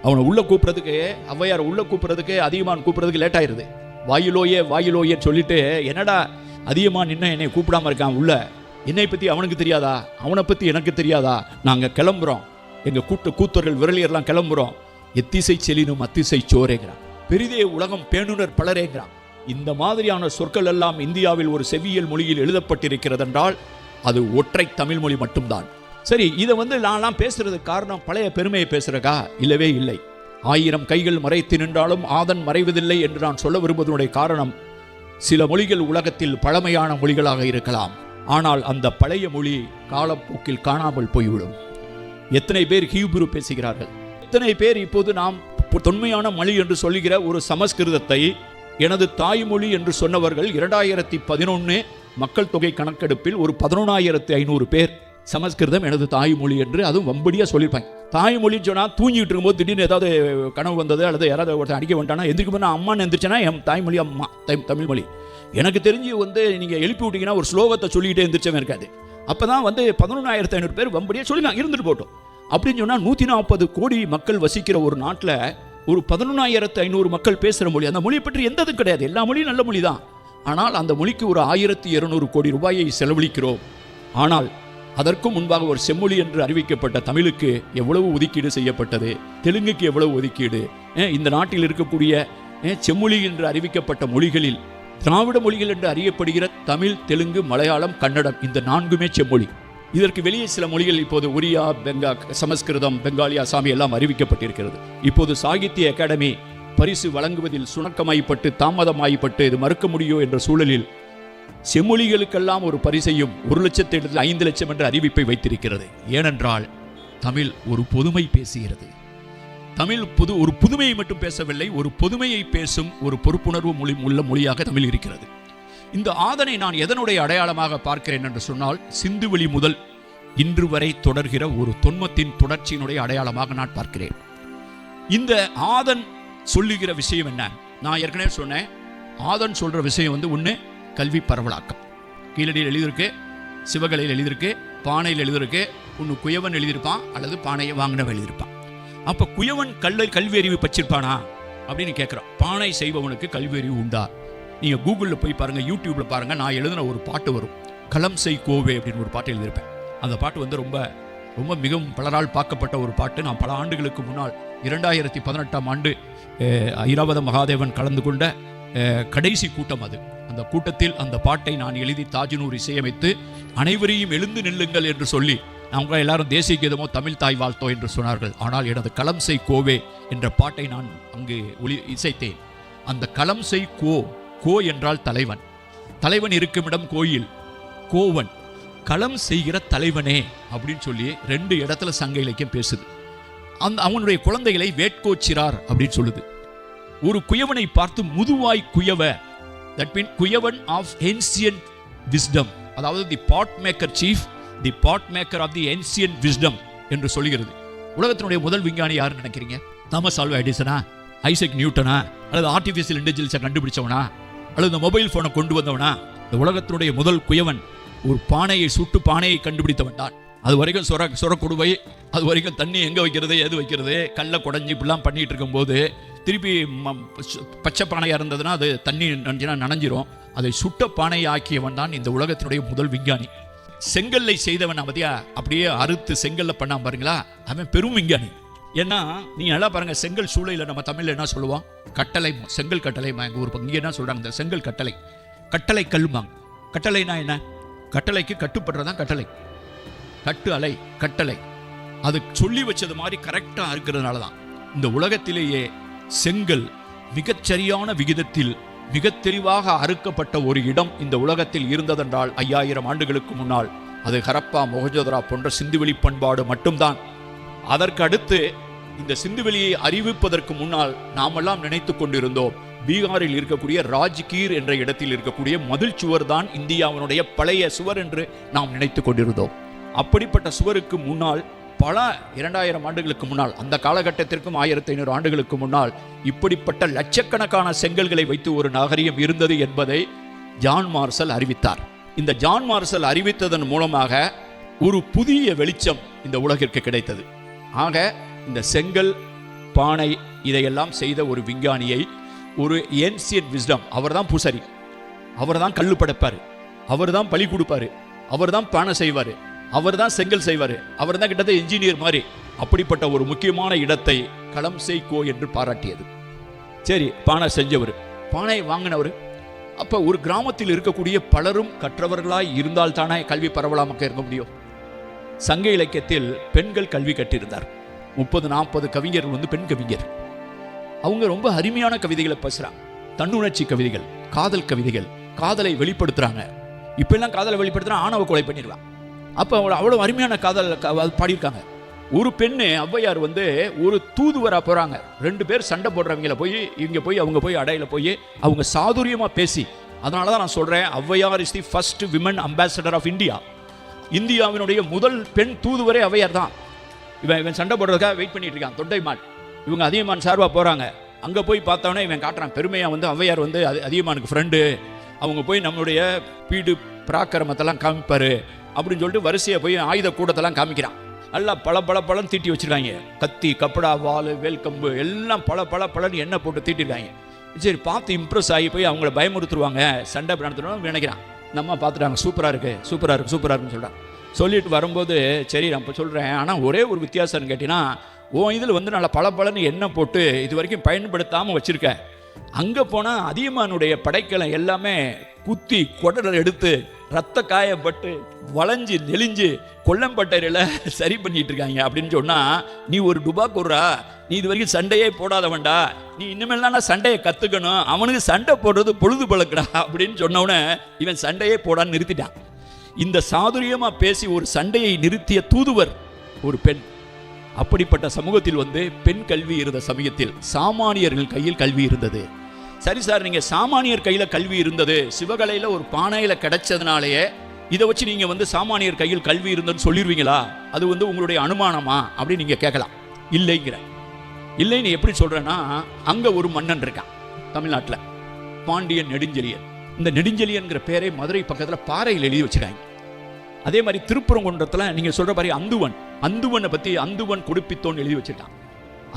அவனை உள்ளே கூப்பிட்றதுக்கு, ஔவையார் உள்ளே கூப்பிட்றதுக்கு அதிகமான் கூப்பிட்றதுக்கு லேட் ஆயிடுது. வாயிலோயேன்னு சொல்லிட்டு, என்னடா அதிகமான் இன்னும் என்னை கூப்பிடாமல் இருக்கான் உள்ள, என்னை பற்றி அவனுக்கு தெரியாதா, அவனை பற்றி எனக்கு தெரியாதா, நாங்கள் கிளம்புறோம், எங்கள் கூத்தர்கள் விரலியர்லாம் கிளம்புறோம். எத்திசை செலினும் அத்திசை சோரேங்கிறான். பெரிதே உலகம் பேணுனர் பலரேங்கிறான். இந்த மாதிரியான சொற்கள் எல்லாம் இந்தியாவில் ஒரு செவ்வியல் மொழியில் எழுதப்பட்டிருக்கிறது என்றால் அது ஒற்றை தமிழ் மொழி மட்டும்தான். சரி, இதை நான்லாம் பேசுறதுக்கு காரணம் பழைய பெருமையை பேசுறக்கா? இல்லவே இல்லை. 1000 கைகள் மறைத்து நின்றாலும் ஆதன் மறைவதில்லை என்று நான் சொல்ல விரும்புவதனுடைய காரணம், சில மொழிகள் உலகத்தில் பழமையான மொழிகளாக இருக்கலாம், ஆனால் அந்த பழைய மொழி காலப்போக்கில் காணாமல் போய்விடும். எத்தனை பேர் ஹீப்ரு பேசுகிறார்கள்? எத்தனை பேர் இப்போது நாம் தொன்மையான மொழி என்று சொல்லுகிற ஒரு சமஸ்கிருதத்தை எனது தாய்மொழி என்று சொன்னவர்கள் 2011 மக்கள் தொகை கணக்கெடுப்பில் ஒரு 11,500 பேர் சமஸ்கிருதம் எனது தாய்மொழி என்று அதுவும் வம்படியாக சொல்லியிருப்பாங்க. தாய்மொழின்னு சொன்னால் தூங்கிட்டு இருக்கும்போது திடீர்னு ஏதாவது கனவு வந்தது அல்லது யாராவது ஒருத்தர் அடிக்க வேண்டானா எந்திரிக்கும் போது அம்மான்னு எந்திரிச்சேன்னா என் தாய்மொழி அம்மா தமிழ் மொழி. எனக்கு தெரிஞ்சு நீங்கள் எழுப்பி விட்டீங்கன்னா ஒரு ஸ்லோகத்தை சொல்லிக்கிட்டே எந்திரிச்சவன் இருக்காது. அப்போ தான் 11,500 பேர் வம்படியாக சொல்லி இருந்துட்டு போட்டோம். அப்படின்னு சொன்னால் 140 கோடி மக்கள் வசிக்கிற ஒரு நாட்டில் ஒரு 11,500 மக்கள் பேசுகிற மொழி, அந்த மொழியை பற்றி எந்த இதுவும் கிடையாது. எல்லா மொழியும் நல்ல மொழி தான். ஆனால் அந்த மொழிக்கு ஒரு 1200 கோடி ரூபாயை செலவழிக்கிறோம். ஆனால் அதற்கும் முன்பாக ஒரு செம்மொழி என்று அறிவிக்கப்பட்ட தமிழுக்கு எவ்வளவு ஒதுக்கீடு செய்யப்பட்டது, தெலுங்குக்கு எவ்வளவு ஒதுக்கீடு. இந்த நாட்டில் இருக்கக்கூடிய செம்மொழி என்று அறிவிக்கப்பட்ட மொழிகளில் திராவிட மொழிகள் என்று அறியப்படுகிற தமிழ், தெலுங்கு, மலையாளம், கன்னடம், இந்த 4மே செம்மொழி. இதற்கு வெளியே சில மொழிகள் இப்போது ஒரியா, சமஸ்கிருதம், பெங்காலி, அசாமி எல்லாம் அறிவிக்கப்பட்டிருக்கிறது. இப்போது சாகித்ய அகாடமி பரிசு வழங்குவதில் சுணக்கமாய்ப்பட்டு தாமதமாய்ப்பட்டு இது மறுக்க முடியோ என்ற சூழலில் செம்மொழிகளுக்கெல்லாம் ஒரு பரிசையும் 1 லட்சத்திலிருந்து 5 லட்சம் என்ற அறிவிப்பை வைத்திருக்கிறது. ஏனென்றால் தமிழ் ஒரு பொதுமை பேசுகிறது. தமிழ் ஒரு புதுமையை மட்டும் பேசவில்லை, ஒரு பொதுமையை பேசும் ஒரு பொறுப்புணர்வு உள்ள மொழியாக தமிழ் இருக்கிறது. இந்த ஆதனை நான் எதனுடைய அடையாளமாக பார்க்கிறேன் என்று சொன்னால், சிந்துவெளி முதல் இன்று வரை தொடர்கிற ஒரு தொன்மத்தின் தொடர்ச்சியினுடைய அடையாளமாக நான் பார்க்கிறேன். இந்த ஆதன் சொல்லுகிற விஷயம் என்ன? நான் ஏற்கனவே சொன்னேன், ஆதன் சொல்ற விஷயம் ஒன்று கல்வி பரவலாக்கம். கீழடியில் எழுதியிருக்கு, சிவகலையில் எழுதியிருக்கு, பானையில் எழுதியிருக்கு. ஒன்று குயவன் எழுதியிருப்பான் அல்லது பானையை வாங்கினவன் எழுதியிருப்பான். அப்போ குயவன் கல்வி அறிவு பச்சிருப்பானா அப்படின்னு கேட்குறான். பானை செய்பவனுக்கு கல்வி அறிவு உண்டா? நீங்கள் கூகுளில் போய் பாருங்கள், யூடியூப்பில் பாருங்கள். நான் எழுதின ஒரு பாட்டு வரும், களம் செய் கோவே அப்படின்னு ஒரு பாட்டு எழுதியிருப்பேன். அந்த பாட்டு ரொம்ப ரொம்ப மிகவும் பலரால் பார்க்கப்பட்ட ஒரு பாட்டு. நான் பல ஆண்டுகளுக்கு முன்னால் 2018ஆம் ஆண்டு ஐராவத மகாதேவன் கலந்து கொண்ட கடைசி கூட்டம் அது. அந்த கூட்டத்தில் அந்த பாட்டை நான் எழுதி தாஜினூர் இசையமைத்து அனைவரையும் எழுந்து நில்லுங்கள் என்று சொல்லி அவங்க எல்லாரும் தேசிய கீதமோ தமிழ் தாய் வாழ்த்தோ என்று சொன்னார்கள். ஆனால் எனது களம் செய் கோவே என்ற பாட்டை நான் அங்கு இசைத்தேன். அந்த களம் செய் கோ என்றால் தலைவன், தலைவன் இருக்கும் இடம் கோயில், கோவன் களம் செய்கிற தலைவனே அப்படின்னு சொல்லி 2 இடத்துல சங்க இலக்கியம் பேசுது. அவனுடைய குழந்தைகளை வேட்கோச்சிறார் அப்படின்னு சொல்லுது. ஒரு குயவனை பார்த்து முதுவாய் குயவ, that mean Kuyavan of ancient wisdom, அதாவது the pot maker chief, the pot maker of the ancient wisdom என்று சொல்லுகிறது. உலகத்தினுடைய முதல் விஞ்ஞானி யாருன்னு நினைக்கிறீங்க? தாமஸ் ஆல்வா எடிசனா, ஐசக் நியூட்டனா, அல்லது ஆர்டிஃபிஷியல் இன்டெலிஜென்ஸை கண்டுபிடிச்சவனா, அல்லது இந்த மொபைல் ஃபோனை கொண்டு வந்தவனா? இந்த உலகத்தினுடைய முதல் குயவன் ஒரு பானையை சுட்டு பானையை கண்டுபிடித்தவன் தான். அது வரைக்கும் சொர கொடுவை, அது வரைக்கும் தண்ணி எங்கே வைக்கிறது, எது வைக்கிறது, கல்லை குடஞ்சி இப்படிலாம் பண்ணிகிட்டு இருக்கும்போது திருப்பி பச்சை பானையாக இருந்ததுன்னா அது தண்ணி நனைஞ்சிரும். அதை சுட்ட பானையை ஆக்கியவன் தான் இந்த உலகத்தினுடைய முதல் விஞ்ஞானி. செங்கல்லை செய்தவன் அவதியா அப்படியே அறுத்து செங்கல்ல பண்ணாம பாருங்களா, அவன் பெரும் விஞ்ஞானி. ஏன்னா நீங்கள் நல்லா பாருங்க, செங்கல் சூளையில் நம்ம தமிழில் என்ன சொல்லுவோம்? கட்டளை, செங்கல் கட்டளை. எங்கள் ஊர் இங்கே என்ன சொல்கிறாங்க? இந்த செங்கல் கட்டளை, கட்டளை கல்லுமாங்க. கட்டளைனா என்ன? கட்டளைக்கு கட்டுப்படுறதான் கட்டளை. கட்டு அலை கட்டளை, அது சொல்லி வச்சது மாதிரி கரெக்டாக இருக்கிறதுனால தான் இந்த உலகத்திலேயே செங்கல் மிகச்சரியான விகிதத்தில் மிக தெளிவாக அறுக்கப்பட்ட ஒரு இடம் இந்த உலகத்தில் இருந்ததென்றால் 5000 ஆண்டுகளுக்கு முன்னால் அது ஹரப்பா, மொஹஞ்சதாரோ போன்ற சிந்துவெளி பண்பாடு மட்டும்தான். அதற்கு அடுத்து இந்த சிந்துவெளியை அறிவிப்பதற்கு முன்னால் நாமெல்லாம் நினைத்து கொண்டிருந்தோம், பீகாரில் இருக்கக்கூடிய ராஜ்கீர் என்ற இடத்தில் இருக்கக்கூடிய மதில் சுவர் தான் இந்தியாவினுடைய பழைய சுவர் என்று நாம் நினைத்து கொண்டிருந்தோம். அப்படிப்பட்ட சுவருக்கு முன்னால் பல 2000 ஆண்டுகளுக்கு முன்னால், அந்த காலகட்டத்திற்கும் 1500 ஆண்டுகளுக்கு முன்னால் இப்படிப்பட்ட லட்சக்கணக்கான செங்கல்களை வைத்து ஒரு நாகரிகம் இருந்தது என்பதை ஜான் மார்சல் அறிவித்தார். இந்த ஜான் மார்சல் அறிவித்ததன் மூலமாக ஒரு புதிய வெளிச்சம் இந்த உலகிற்கு கிடைத்தது. ஆக இந்த செங்கல், பானை இதையெல்லாம் செய்த ஒரு விஞ்ஞானியை, ஒரு ஏன்சியன்ட் விஸ்டம், அவர் தான் பூசாரி, அவர் தான் கல்லு படைப்பார், அவர் தான் பலி கொடுப்பாரு, அவர் தான் பானை செய்வார், அவர் தான் செங்கல் செய்வார், அவர் தான் கிட்டத்தட்ட என்ஜினியர் மாதிரி. அப்படிப்பட்ட ஒரு முக்கியமான இடத்தை களம் செய் கோ என்று பாராட்டியது. சரி, பானை செஞ்சவர், பானை வாங்கினவர், அப்போ ஒரு கிராமத்தில் இருக்கக்கூடிய பலரும் கற்றவர்களாய் இருந்தால் தானே கல்வி பரவலாமக்க இருக்க முடியும். சங்க இலக்கியத்தில் பெண்கள் கல்வி கற்றிருந்தார். 30-40 கவிஞர்கள் வந்து பெண் கவிஞர். அவங்க ரொம்ப அருமையான கவிதைகளை பேசுறாங்க. தன்னுணர்ச்சி கவிதைகள், காதல் கவிதைகள், காதலை வெளிப்படுத்துறாங்க. இப்பெல்லாம் காதலை வெளிப்படுத்துனா ஆணவ கொலை பண்ணிடலாம். அப்போ அவ்வளோ அருமையான காதல் பாடியிருக்காங்க. ஒரு பெண்ணு ஔவையார் வந்து ஒரு தூதுவரா போறாங்க. 2 பேர் சண்டை போடுறவங்கள போய் இங்க போய் அவங்க போய் அடையில போய் அவங்க சாதுரியமா பேசி, அதனால தான் நான் சொல்றேன், Avvaiyar is the first women ambassador of India. இந்தியாவினுடைய முதல் பெண் தூதுவரே ஔவையார் தான். இவன் சண்டை போடுறதுக்காக வெயிட் பண்ணிட்டு இருக்கான் தொண்டைமான். இவங்க அதியமான் சார்பா போறாங்க. அங்க போய் பார்த்தவொடனே இவன் காட்டுறான் பெருமையா வந்து ஔவையார் வந்து அதியமானுக்கு ஃப்ரெண்டு. அவங்க போய் நம்மளுடைய பீடு பராக்கிரமத்தெல்லாம் காமிப்பாரு அப்படின்னு சொல்லிட்டு வரிசையை போய் ஆயுத கூடத்தெல்லாம் காமிக்கிறான். நல்லா பழம் தீட்டி வச்சிருக்காங்க. கத்தி, கப்படா, வால், வேல்கம்பு எல்லாம் பழன்னு எண்ணெய் போட்டு தீட்டிருக்காங்க. சரி, பார்த்து இம்ப்ரெஸ் ஆகி போய் அவங்கள பயமுறுத்துருவாங்க, சண்டை நடத்தணும் நினைக்கிறான். நம்ம பார்த்துட்டாங்க, சூப்பராக இருக்குன்னு சொல்கிறான். சொல்லிட்டு வரும்போது சரி நான் இப்போ சொல்கிறேன், ஆனால் ஒரே ஒரு வித்தியாசம்னு கேட்டிங்கன்னா, இதில் வந்து நல்லா பழன்னு எண்ணெய் போட்டு இது வரைக்கும் பயன்படுத்தாமல் வச்சுருக்க. அங்கே போனால் அதியமானுடைய படைக்கலை எல்லாமே குத்தி குடலை எடுத்து ரத்த காயப்பட்டு வளைஞ்சு நெளிஞ்சு கொல்லம்பட்டையில சரி பண்ணிட்டு இருக்காங்க அப்படின்னு சொன்னா, நீ ஒரு டுபாக்கூரா, நீ இது வரைக்கும் சண்டையே போடாதவன்டா, நீ இனிமேல் தான் சண்டையை கத்துக்கணும், அவனுக்கு சண்டை போடுறது பொழுது பழக்கடா அப்படின்னு சொன்னவன இவன் சண்டையே போடான்னு நிறுத்திட்டான். இந்த சாதுரியமா பேசி ஒரு சண்டையை நிறுத்திய தூதுவர் ஒரு பெண். அப்படிப்பட்ட சமூகத்தில் வந்து பெண் கல்வி இருந்த சமயத்தில் சாமானியர்கள் கையில் கல்வி இருந்தது. சரி சார், நீங்க சாமானியர் கையில கல்வி இருந்தது, சிவகலையில ஒரு பானையில கிடைச்சதுனாலேயே இதை வச்சு நீங்க வந்து சாமானியர் கையில் கல்வி இருந்ததுன்னு சொல்லிடுவீங்களா? அது வந்து உங்களுடைய அனுமானமா அப்படின்னு நீங்க கேட்கலாம். இல்லைன்னு எப்படி சொல்றேன்னா, அங்க ஒரு மன்னன் இருக்கான் தமிழ்நாட்டில், பாண்டியன் நெடுஞ்செழியன். இந்த நெடுஞ்செழியன்கிற பேரை மதுரை பக்கத்தில் பாறையில் எழுதி வச்சிருக்காங்க. அதே மாதிரி திருப்பரங்குன்றத்தில் நீங்க சொல்ற மாதிரி அந்துவனை பத்தி அந்துவன் கொடுப்பித்தோன்னு எழுதி வச்சிருக்கான்.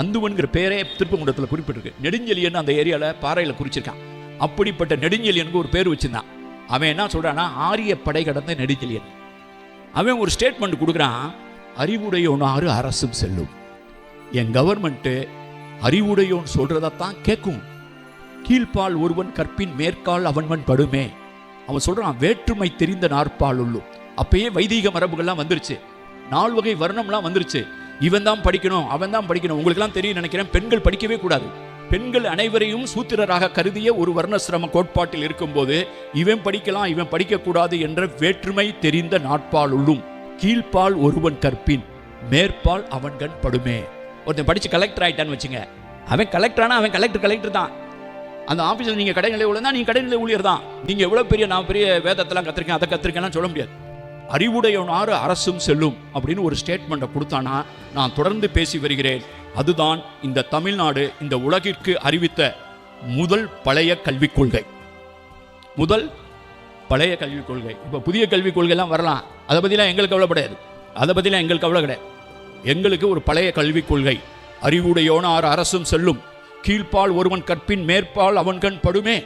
அந்துவன்கிற பேரே திருப்பங்குன்றத்தில் குறிப்பிட்டிருக்கு. நெடுஞ்செழியன் அந்த ஏரியாவில் பாறையில் குறிச்சிருக்கான். அப்படிப்பட்ட நெடுஞ்செழியனுக்கு ஒரு பேர் வச்சிருந்தான். அவன் என்ன சொல்றான்னா, ஆரிய படை கடந்த நெடுஞ்செழியன். அவன் ஒரு ஸ்டேட்மெண்ட் கொடுக்குறான், அறிவுடையோனாறு அரசும் செல்லும். என் கவர்மெண்ட்டு அறிவுடையோன் சொல்றதான் கேட்கும். கீழ்பால் ஒருவன் கற்பின் மேற்கால் அவன்வன் படுமே. அவன் சொல்றான், வேற்றுமை தெரிந்த நாற்பால் உள்ளும். அப்பயே வைதிக மரபுகள்லாம் வந்துருச்சு, 4 வகை வர்ணம்லாம் வந்துருச்சு. இவன் தான் படிக்கணும், அவன் தான் படிக்கணும். உங்களுக்கெல்லாம் தெரியும் நினைக்கிறேன், பெண்கள் படிக்கவே கூடாது. பெண்கள் அனைவரையும் சூத்திரராக கருதிய ஒரு வர்ணசிரம கோட்பாட்டில் இருக்கும்போது இவன் படிக்கலாம், இவன் படிக்கக்கூடாது என்ற வேற்றுமை தெரிந்த நாட்பால் உள்ளும். கீழ்பால் ஒருவன் கற்பின் மேற்பால் அவன் கண் படுமே. ஒருத்தன் படிச்சு கலெக்டர் ஆயிட்டான்னு வச்சுங்க, அவன் கலெக்டர் ஆனா அவன் கலெக்டர் தான். அந்த ஆபீஸில் நீங்க கடைநிலை ஊழியர் தான், நீங்க கடைநிலை ஊழியர் தான். நீங்க எவ்வளவு பெரிய நான் பெரிய வேதத்தெல்லாம் கத்திருக்கேன் அதை கத்திருக்கேன் சொல்ல முடியாது. அறிவுடையோனாறு அரசும் செல்லும் அப்படின்னு ஒரு ஸ்டேட்மெண்ட்டை கொடுத்தானா நான் தொடர்ந்து பேசி வருகிறேன். அதுதான் இந்த தமிழ்நாடு இந்த உலகிற்கு அறிவித்த முதல் பழைய கல்விக் கொள்கை. முதல் பழைய கல்விக் கொள்கை. இப்போ புதிய கல்விக் கொள்கைலாம் வரலாம், அதை பற்றிலாம் எங்களுக்கு கவலை கிடையாது. எங்களுக்கு ஒரு பழைய கல்விக் கொள்கை, அறிவுடையோனாறு அரசும் செல்லும், கீழ்ப்பால் ஒருவன் கற்பின் மேற்பால் அவன் கண் படுமே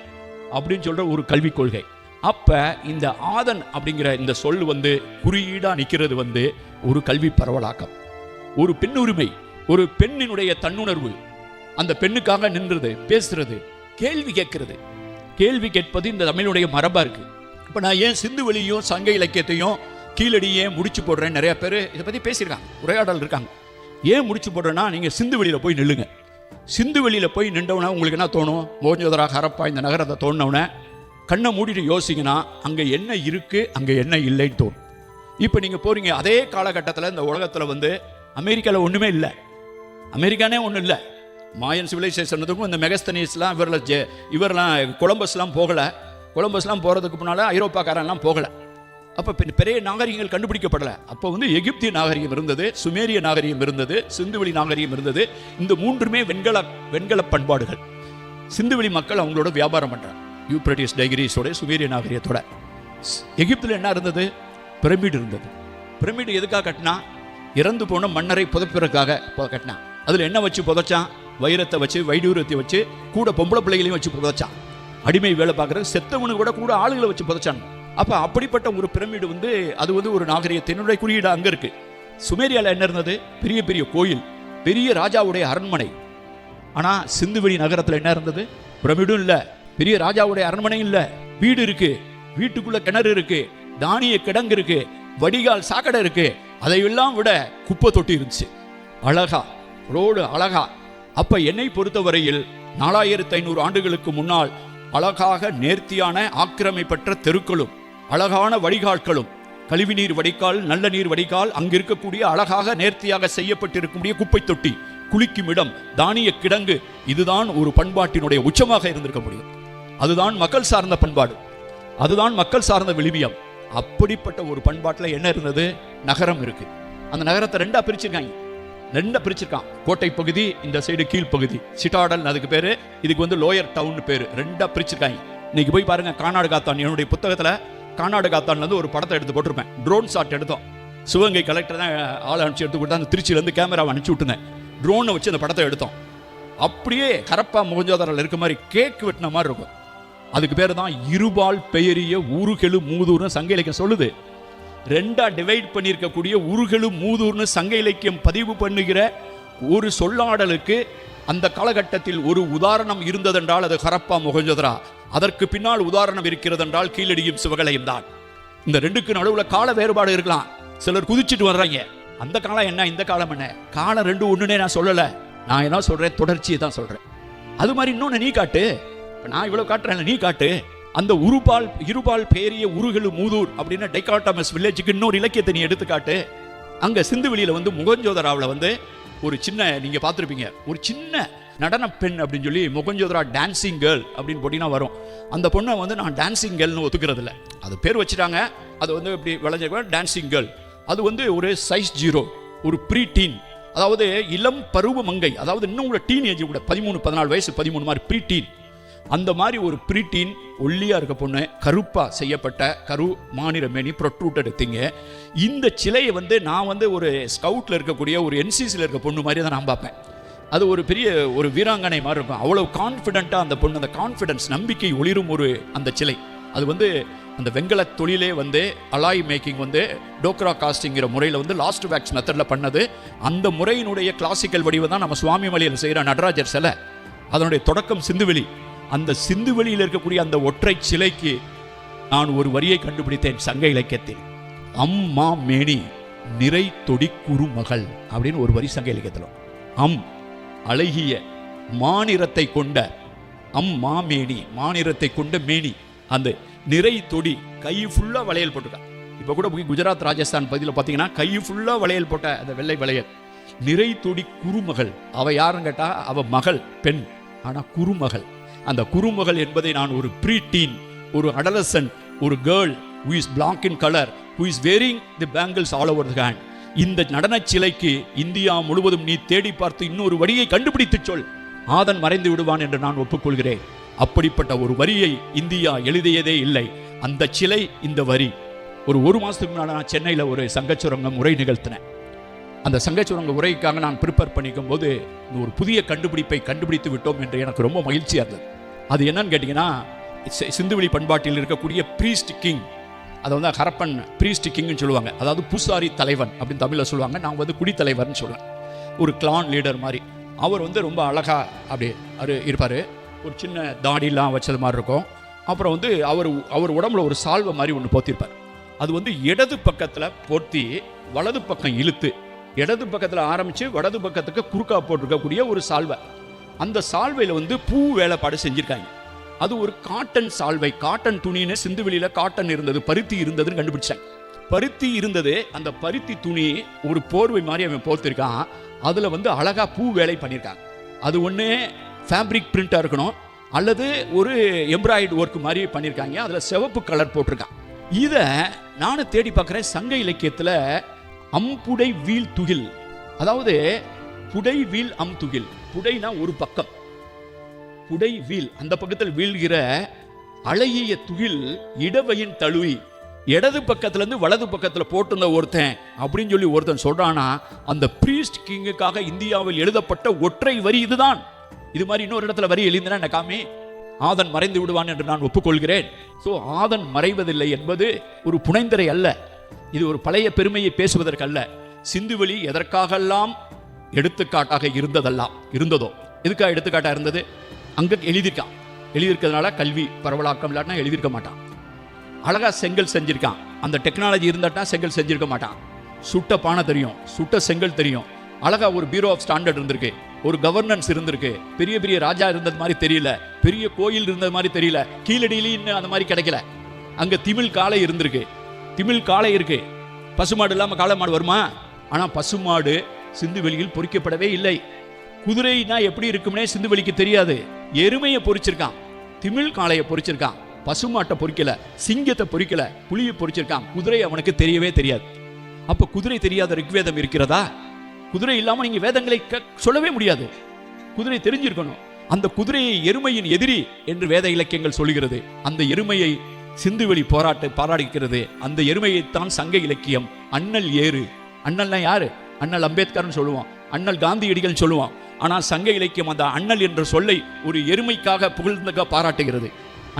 அப்படின்னு சொல்ற ஒரு கல்விக் கொள்கை. அப்ப இந்த ஆதன் அப்படிங்கிற இந்த சொல் வந்து குறியீடா நிற்கிறது வந்து ஒரு கல்வி பரவலாக்கம், ஒரு பெண் உரிமை, ஒரு பெண்ணினுடைய தன்னுணர்வு, அந்த பெண்ணுக்காக நின்றது, பேசுறது, கேள்வி கேட்கிறது. கேள்வி கேட்பது இந்த தமிழுடைய மரபா இருக்கு. இப்ப நான் ஏன் சிந்து வெளியும் சங்க இலக்கியத்தையும் கீழடியே முடிச்சு போடுறேன், நிறைய பேர் இதை பத்தி பேசியிருக்காங்க, உரையாடல் இருக்காங்க. ஏன் முடிச்சு போடுறேன்னா, நீங்க சிந்து வெளியில போய் நில்லுங்க. சிந்து வெளியில போய் நின்றவன உங்களுக்கு என்ன தோணும்? மோஞ்சோதரா, ஹரப்பா இந்த நகரத்தை தோணுனவன கண்ணை மூடிட்டு யோசிங்கன்னா அங்கே என்ன இருக்கு அங்கே என்ன இல்லைன்னு தோணும். இப்போ நீங்கள் போறீங்க, அதே காலகட்டத்தில் இந்த உலகத்தில் வந்து அமெரிக்காவில் ஒன்றுமே இல்லை, அமெரிக்கானே ஒன்றும் இல்லை. மாயன் சிவிலைசேஷனுக்கும் இந்த மெகஸ்தனீஸ்லாம் இவரெல்லாம் கொலம்பஸ்லாம் போகலை. கொலம்பஸ்லாம் போகிறதுக்கு முன்னால் ஐரோப்பாக்காரெல்லாம் போகலை. அப்போ பெரிய நாகரிகங்கள் கண்டுபிடிக்கப்படலை. அப்போ வந்து எகிப்திய நாகரிகம் இருந்தது, சுமேரிய நாகரிகம் இருந்தது, சிந்துவெளி நாகரிகம் இருந்தது. இந்த மூன்றுமே வெண்கல பண்பாடுகள். சிந்துவெளி மக்கள் அவங்களோட வியாபாரம் பண்ணுறாங்க, யூப்ரட்டிஸ் டைகிரிஸோட சுமேரிய நாகரிகத்தோட. எகிப்தில் என்ன இருந்தது? பிரமிடு இருந்தது. பிரமிடு எதுக்காக கட்டினா? இறந்து போன மன்னரை புதைப்பதற்காக கட்டினா. அதில் என்ன வச்சு புதைச்சான்? வைரத்தை வச்சு, வைடூரத்தை வச்சு, கூட பொம்பளை பிள்ளைகளையும் வச்சு புதைச்சான். அடிமை வேலை பார்க்குற செத்தவனுக்கு கூட ஆளுகளை வச்சு புதைச்சான். அப்போ அப்படிப்பட்ட ஒரு பிரமிடு வந்து அது வந்து ஒரு நாகரிகத்தினுடைய குறியீடு அங்கே இருக்கு. சுமேரியாவில் என்ன இருந்தது? பெரிய பெரிய கோயில், பெரிய ராஜாவுடைய அரண்மனை. ஆனால் சிந்துவெளி நகரத்தில் என்ன இருந்தது? பிரமிடும் இல்லை, பெரிய ராஜாவுடைய அரண்மனை இல்லை, வீடு இருக்கு, வீட்டுக்குள்ள கிணறு இருக்கு, தானிய கிடங்கு இருக்கு, வடிகால் சாக்கடை இருக்கு. அதையெல்லாம் விட குப்பை தொட்டி இருந்துச்சு. அழகா ரோடு அழகா. அப்ப என்னை பொறுத்தவரையில் 4500 ஆண்டுகளுக்கு முன்னால் அழகாக நேர்த்தியான ஆக்கிரமிப்பற்ற தெருக்களும் அழகான வடிகால்களும், கழிவுநீர் வடிகால், நல்ல நீர் வடிகால், அங்கு இருக்கக்கூடிய அழகாக நேர்த்தியாக செய்யப்பட்டிருக்கக்கூடிய குப்பை தொட்டி, குளிக்கும் இடம், தானிய கிடங்கு, இதுதான் ஒரு பண்பாட்டினுடைய உச்சமாக இருந்திருக்க முடியும். அதுதான் மக்கள் சார்ந்த பண்பாடு, அதுதான் மக்கள் சார்ந்த விழுமியம். அப்படிப்பட்ட ஒரு பண்பாட்டில் என்ன இருந்தது? நகரம் இருக்கு. அந்த நகரத்தை ரெண்டா பிரிச்சிருக்கான். கோட்டை பகுதி, இந்த சைடு கீழ் பகுதி, சிட்டாடல் அதுக்கு பேரு, இதுக்கு வந்து லோயர் டவுன் பேரு. ரெண்டா பிரிச்சிருக்காங்க. இன்னைக்கு போய் பாருங்க கானாடு காத்தான், என்னுடைய புத்தகத்துல கானாடு காத்தான்ல இருந்து ஒரு படத்தை எடுத்து போட்டிருப்பேன். ட்ரோன் ஷாட் எடுத்தோம். சிவகங்கை கலெக்டர் தான் ஆளை அனுப்பிச்சு எடுத்து கொடுத்தா, அந்த திருச்சியில இருந்து கேமராவை அனுப்பிச்சு விட்டுனேன். ட்ரோனை வச்சு அந்த படத்தை எடுத்தோம். அப்படியே கரப்பா முகஞ்சோதரில் இருக்க மாதிரி கேக் வெட்டின மாதிரி இருக்கும். அதுக்கு பேர் தான் இருபால் பெயரிய ஊருகெழு மூதூர்னு சங்க இலக்கியம் சொல்லுது. ரெண்டா டிவைட் பண்ணியிருக்கக்கூடிய ஊருகெழு மூதூர்னு சங்க இலக்கியம் பதிவு பண்ணுகிற ஒரு சொல்லாடலுக்கு அந்த காலகட்டத்தில் ஒரு உதாரணம் இருந்ததென்றால் அது ஹரப்பா மொஹஞ்சதாரோ. அதற்கு பின்னால் உதாரணம் இருக்கிறது என்றால் கீழடியும் சிவகலையும் தான். இந்த ரெண்டுக்கு நடுவில் கால வேறுபாடு இருக்கலாம். சிலர் குதிச்சுட்டு வர்றாங்க. அந்த காலம் என்ன, இந்த காலம் என்ன, காலம் ரெண்டு ஒண்ணுனே நான் சொல்லல. நான் என்ன சொல்றேன், தொடர்ச்சியை தான் சொல்றேன். அது மாதிரி இன்னொன்னு நீ காட்டு. நான் இவ்வளவு காட்டுறேன், நீ காட்டு. அந்த இருபால் பேரிய உருகெழு மூதூர் அப்படின்னு டைகாட்டமஸ் வில்லேஜுக்கு இன்னொரு இலக்கியத்தை நீ எடுத்துக்காட்டு. அங்க சிந்துவெளியில வந்து முகஞ்சோதராவில் வந்து ஒரு சின்ன, நீங்க பார்த்துருப்பீங்க, ஒரு சின்ன நடன பெண் அப்படின்னு சொல்லி மொகஞ்சோதரா டான்சிங் கேர்ள் அப்படின்னு போட்டிங்கன்னா வரும். அந்த பொண்ணை வந்து நான் டான்சிங் கேர்ள்னு ஒத்துக்கிறது இல்லை. அது பேர் வச்சுட்டாங்க. அது வந்து இப்படி விளைஞ்ச டான்சிங் கேர்ள். அது வந்து ஒரு சைஸ் 0, ஒரு ப்ரீ டீன், அதாவது இளம் பருவ மங்கை, அதாவது இன்னும் கூட டீன் ஏஜ் கூட 13-14 வயசு, 13 மாதிரி ப்ரீ டீன். அந்த மாதிரி ஒரு ப்ரீ டீன் ஒல்லியா இருக்க பொண்ணு, கருப்பா செய்யப்பட்ட கரு மாநில மேனி ப்ரொட்ரூட்டட் திங்க. இந்த சிலையை வந்து நான் வந்து ஒரு ஸ்கவுட்ல இருக்கக்கூடிய ஒரு என்சிசியில் இருக்க பொண்ணு மாதிரி தான் நான் பார்ப்பேன். அது ஒரு பெரிய ஒரு வீராங்கனை மாதிரி இருக்கும். அவ்வளவு கான்ஃபிடென்ட்டாக அந்த பொண்ணு, அந்த கான்ஃபிடன்ஸ், நம்பிக்கை ஒளிரும் ஒரு அந்த சிலை. அது வந்து அந்த வெங்கல தொழிலே வந்து அலாய் மேக்கிங் வந்து டோக்ரா காஸ்டிங்கிற முறையில் வந்து லாஸ்ட் வேக்ஸ் மெத்தடில் பண்ணது. அந்த முறையினுடைய கிளாசிக்கல் வடிவம் தான் நம்ம சுவாமி மலையில் செய்கிற நடராஜர் சிலை. அதனுடைய தொடக்கம் சிந்துவெளி. அந்த சிந்துவெளியில் இருக்கக்கூடிய அந்த ஒற்றை சிலைக்கு நான் ஒரு வரியை கண்டுபிடித்தேன் சங்க இலக்கியத்தில். அம்மா மேனி நிறை தொடி குறுமகள் அப்படின்னு ஒரு வரி சங்க இலக்கியத்தில். அழகிய மாநிறத்தை கொண்ட மாமேனி, மாநிறத்தை கொண்ட மேனி, அந்த நிறை தொடி, கை ஃபுல்லா வளையல் போட்டுக்கா. இப்ப கூட குஜராத் ராஜஸ்தான் பகுதியில் பார்த்தீங்கன்னா கை ஃபுல்லா வளையல் போட்ட அந்த வெள்ளை வளையல். நிறை தொடி குறுமகள். அவ யாருன்னு கேட்டா அவ மகள், பெண், ஆனா குறுமகள். அந்த குறுமகள் என்பதை நான் ஒரு ப்ரீ டீன், ஒரு அடலசன்ட், ஒரு girl who is black in color, who is wearing the bangles all over the hand. இந்த நடன சிலைக்கு இந்தியா முழுவதும் நீ தேடி பார்த்து இன்னொரு வரியை கண்டுபிடித்து சொல், ஆதன் மறைந்து விடுவான் என்று நான் ஒப்புக்கொள்கிறேன். அப்படிப்பட்ட ஒரு வரியை இந்தியா எழுதியதே இல்லை. அந்த சிலை, இந்த வரி. ஒரு மாசத்துக்கு முன்னாடி நான் சென்னையில் ஒரு சங்கச்சுரங்கம் உரை நிகழ்த்தினேன். அந்த சங்கச்சுரங்க உரைக்காக நான் ப்ரிப்பேர் பண்ணிக்கும் போது ஒரு புதிய கண்டுபிடிப்பை கண்டுபிடித்து விட்டோம் என்று எனக்கு ரொம்ப மகிழ்ச்சியாக இருந்தது. அது என்னன்னு கேட்டிங்கன்னா, சிந்துவெளி பண்பாட்டில் இருக்கக்கூடிய ப்ரீஸ்ட் கிங், அதை வந்து ஹரப்பன் ப்ரீஸ்ட் கிங்னு சொல்லுவாங்க. அதாவது பூசாரி தலைவன் அப்படின்னு தமிழில் சொல்லுவாங்க. நான் வந்து குடித்தலைவர்னு சொல்லுவேன். ஒரு கிளான் லீடர் மாதிரி. அவர் வந்து ரொம்ப அழகா அப்படி இருப்பார். ஒரு சின்ன தாடிலாம் வச்சது மாதிரி இருக்கும். அப்புறம் வந்து அவர் உடம்புல ஒரு சால்வை மாதிரி ஒன்று போத்திருப்பார். அது வந்து இடது பக்கத்தில் போர்த்தி வலது பக்கம் இழுத்து, இடது பக்கத்தில் ஆரம்பித்து வலது பக்கத்துக்கு குறுக்கா போட்டிருக்கக்கூடிய ஒரு சால்வை. அந்த சால்வையில் வந்து பூ வேலைப்பாடு செஞ்சுருக்காங்க. அது ஒரு காட்டன் சால்வை. காட்டன் துணின்னு சிந்துவெளியில் காட்டன் இருந்தது, பருத்தி இருந்ததுன்னு கண்டுபிடிச்சாங்க. பருத்தி இருந்தது. அந்த பருத்தி துணி ஒரு போர்வை மாதிரி அவன் போர்த்திருக்கான். அதில் வந்து அழகா பூ வேலை பண்ணியிருக்காங்க. அது ஒன்று ஃபேப்ரிக் பிரிண்டாக இருக்கணும், அல்லது ஒரு எம்ப்ராய்டு ஒர்க் மாதிரி பண்ணியிருக்காங்க. அதில் சிவப்பு கலர் போட்டிருக்கான். இதை நானும் தேடி பார்க்குறேன். சங்க இலக்கியத்தில் அம்புடை வீல் துகில், அதாவது புடை வீல் துகில். புடைனா ஒரு பக்கம், புடை வீல், அந்த பக்கத்தில் வீழ்கிற அழகிய துகில் இடவையின் தழுவி இடது பக்கத்துல இருந்து வலது பக்கத்துல போட்டிருந்த ஒருத்தன் அப்படின்னு சொல்லி ஒருத்தன் சொல்றானா, அந்த பிரீஸ்ட் கிங்குக்காக இந்தியாவில் எழுதப்பட்ட ஒற்றை வரி இதுதான். இது மாதிரி இன்னொரு இடத்துல வரி எழுதினா என்ன காமி, ஆதன் மறைந்து விடுவான் என்று நான் ஒப்புக்கொள்கிறேன். சோ ஆதன் மறைவதில்லை என்பது ஒரு புனைந்தரை அல்ல. இது ஒரு பழைய பெருமையை பேசுவதற்கல்ல. சிந்துவெளி எதற்காகலாம் எடுத்துக்காட்டாக இருந்ததோ, எதுக்காக எடுத்துக்காட்டாக இருந்தது, அங்க எழுதியிருக்கான். எழுதியிருக்கிறதுனால கல்வி பரவலாக்கம் இல்லாட்டினா எழுதியிருக்க மாட்டான். அழகா செங்கல் செஞ்சிருக்கான், அந்த டெக்னாலஜி இருந்தாட்டா செங்கல் செஞ்சிருக்க மாட்டான். சுட்ட பானை தெரியும், சுட்ட செங்கல் தெரியும், அழகா ஒரு பியூரோ ஆஃப் ஸ்டாண்டர்ட் இருந்திருக்கு, ஒரு கவர்னன்ஸ் இருந்திருக்கு, பெரிய பெரிய ராஜா இருந்தது மாதிரி தெரியல, பெரிய கோயில் இருந்தது மாதிரி தெரியல, கீழடியிலும் அந்த மாதிரி கிடைக்கல. அங்க திமிழ் காளை இருந்திருக்கு, திமிழ் காளை இருக்கு. பசுமாடு இல்லாம காளை மாடு வருமா? ஆனா பசுமாடு சிந்துவெளியில் பொறிக்கப்படவே இல்லை. குதிரைனா எப்படி இருக்கும்னே சிந்துவெளிக்கு தெரியாது. எருமையை பொறிச்சிருக்கான், திமிழ் காளையை பொறிச்சிருக்கான், பசுமாட்டை பொறிக்கல, சிங்கத்தை பொறிக்கல, புலியை பொறிச்சிருக்கான். குதிரை அவனுக்கு தெரியவே தெரியாது. அப்ப குதிரை தெரியாத ரிக்வேதம் இருக்கிறதா? குதிரை இல்லாம நீங்க வேதங்களை சொல்லவே முடியாது. குதிரை தெரிஞ்சிருக்கணும். அந்த குதிரையை எருமையின் எதிரி என்று வேத இலக்கியங்கள் சொல்லுகிறது. அந்த எருமையை சிந்துவெளி பாராட்டுகிறது. அந்த எருமையைத்தான் சங்க இலக்கியம் அண்ணல் ஏறு. அண்ணல்னா யாரு? அண்ணல் அம்பேத்கர்னு சொல்லுவான், அண்ணல் காந்தியடிகள் சொல்லுவான். ஆனால் சங்க இலக்கியம் அந்த அண்ணல் என்ற சொல்லை ஒரு எருமைக்காக புகழ்ந்துக்க பாராட்டுகிறது.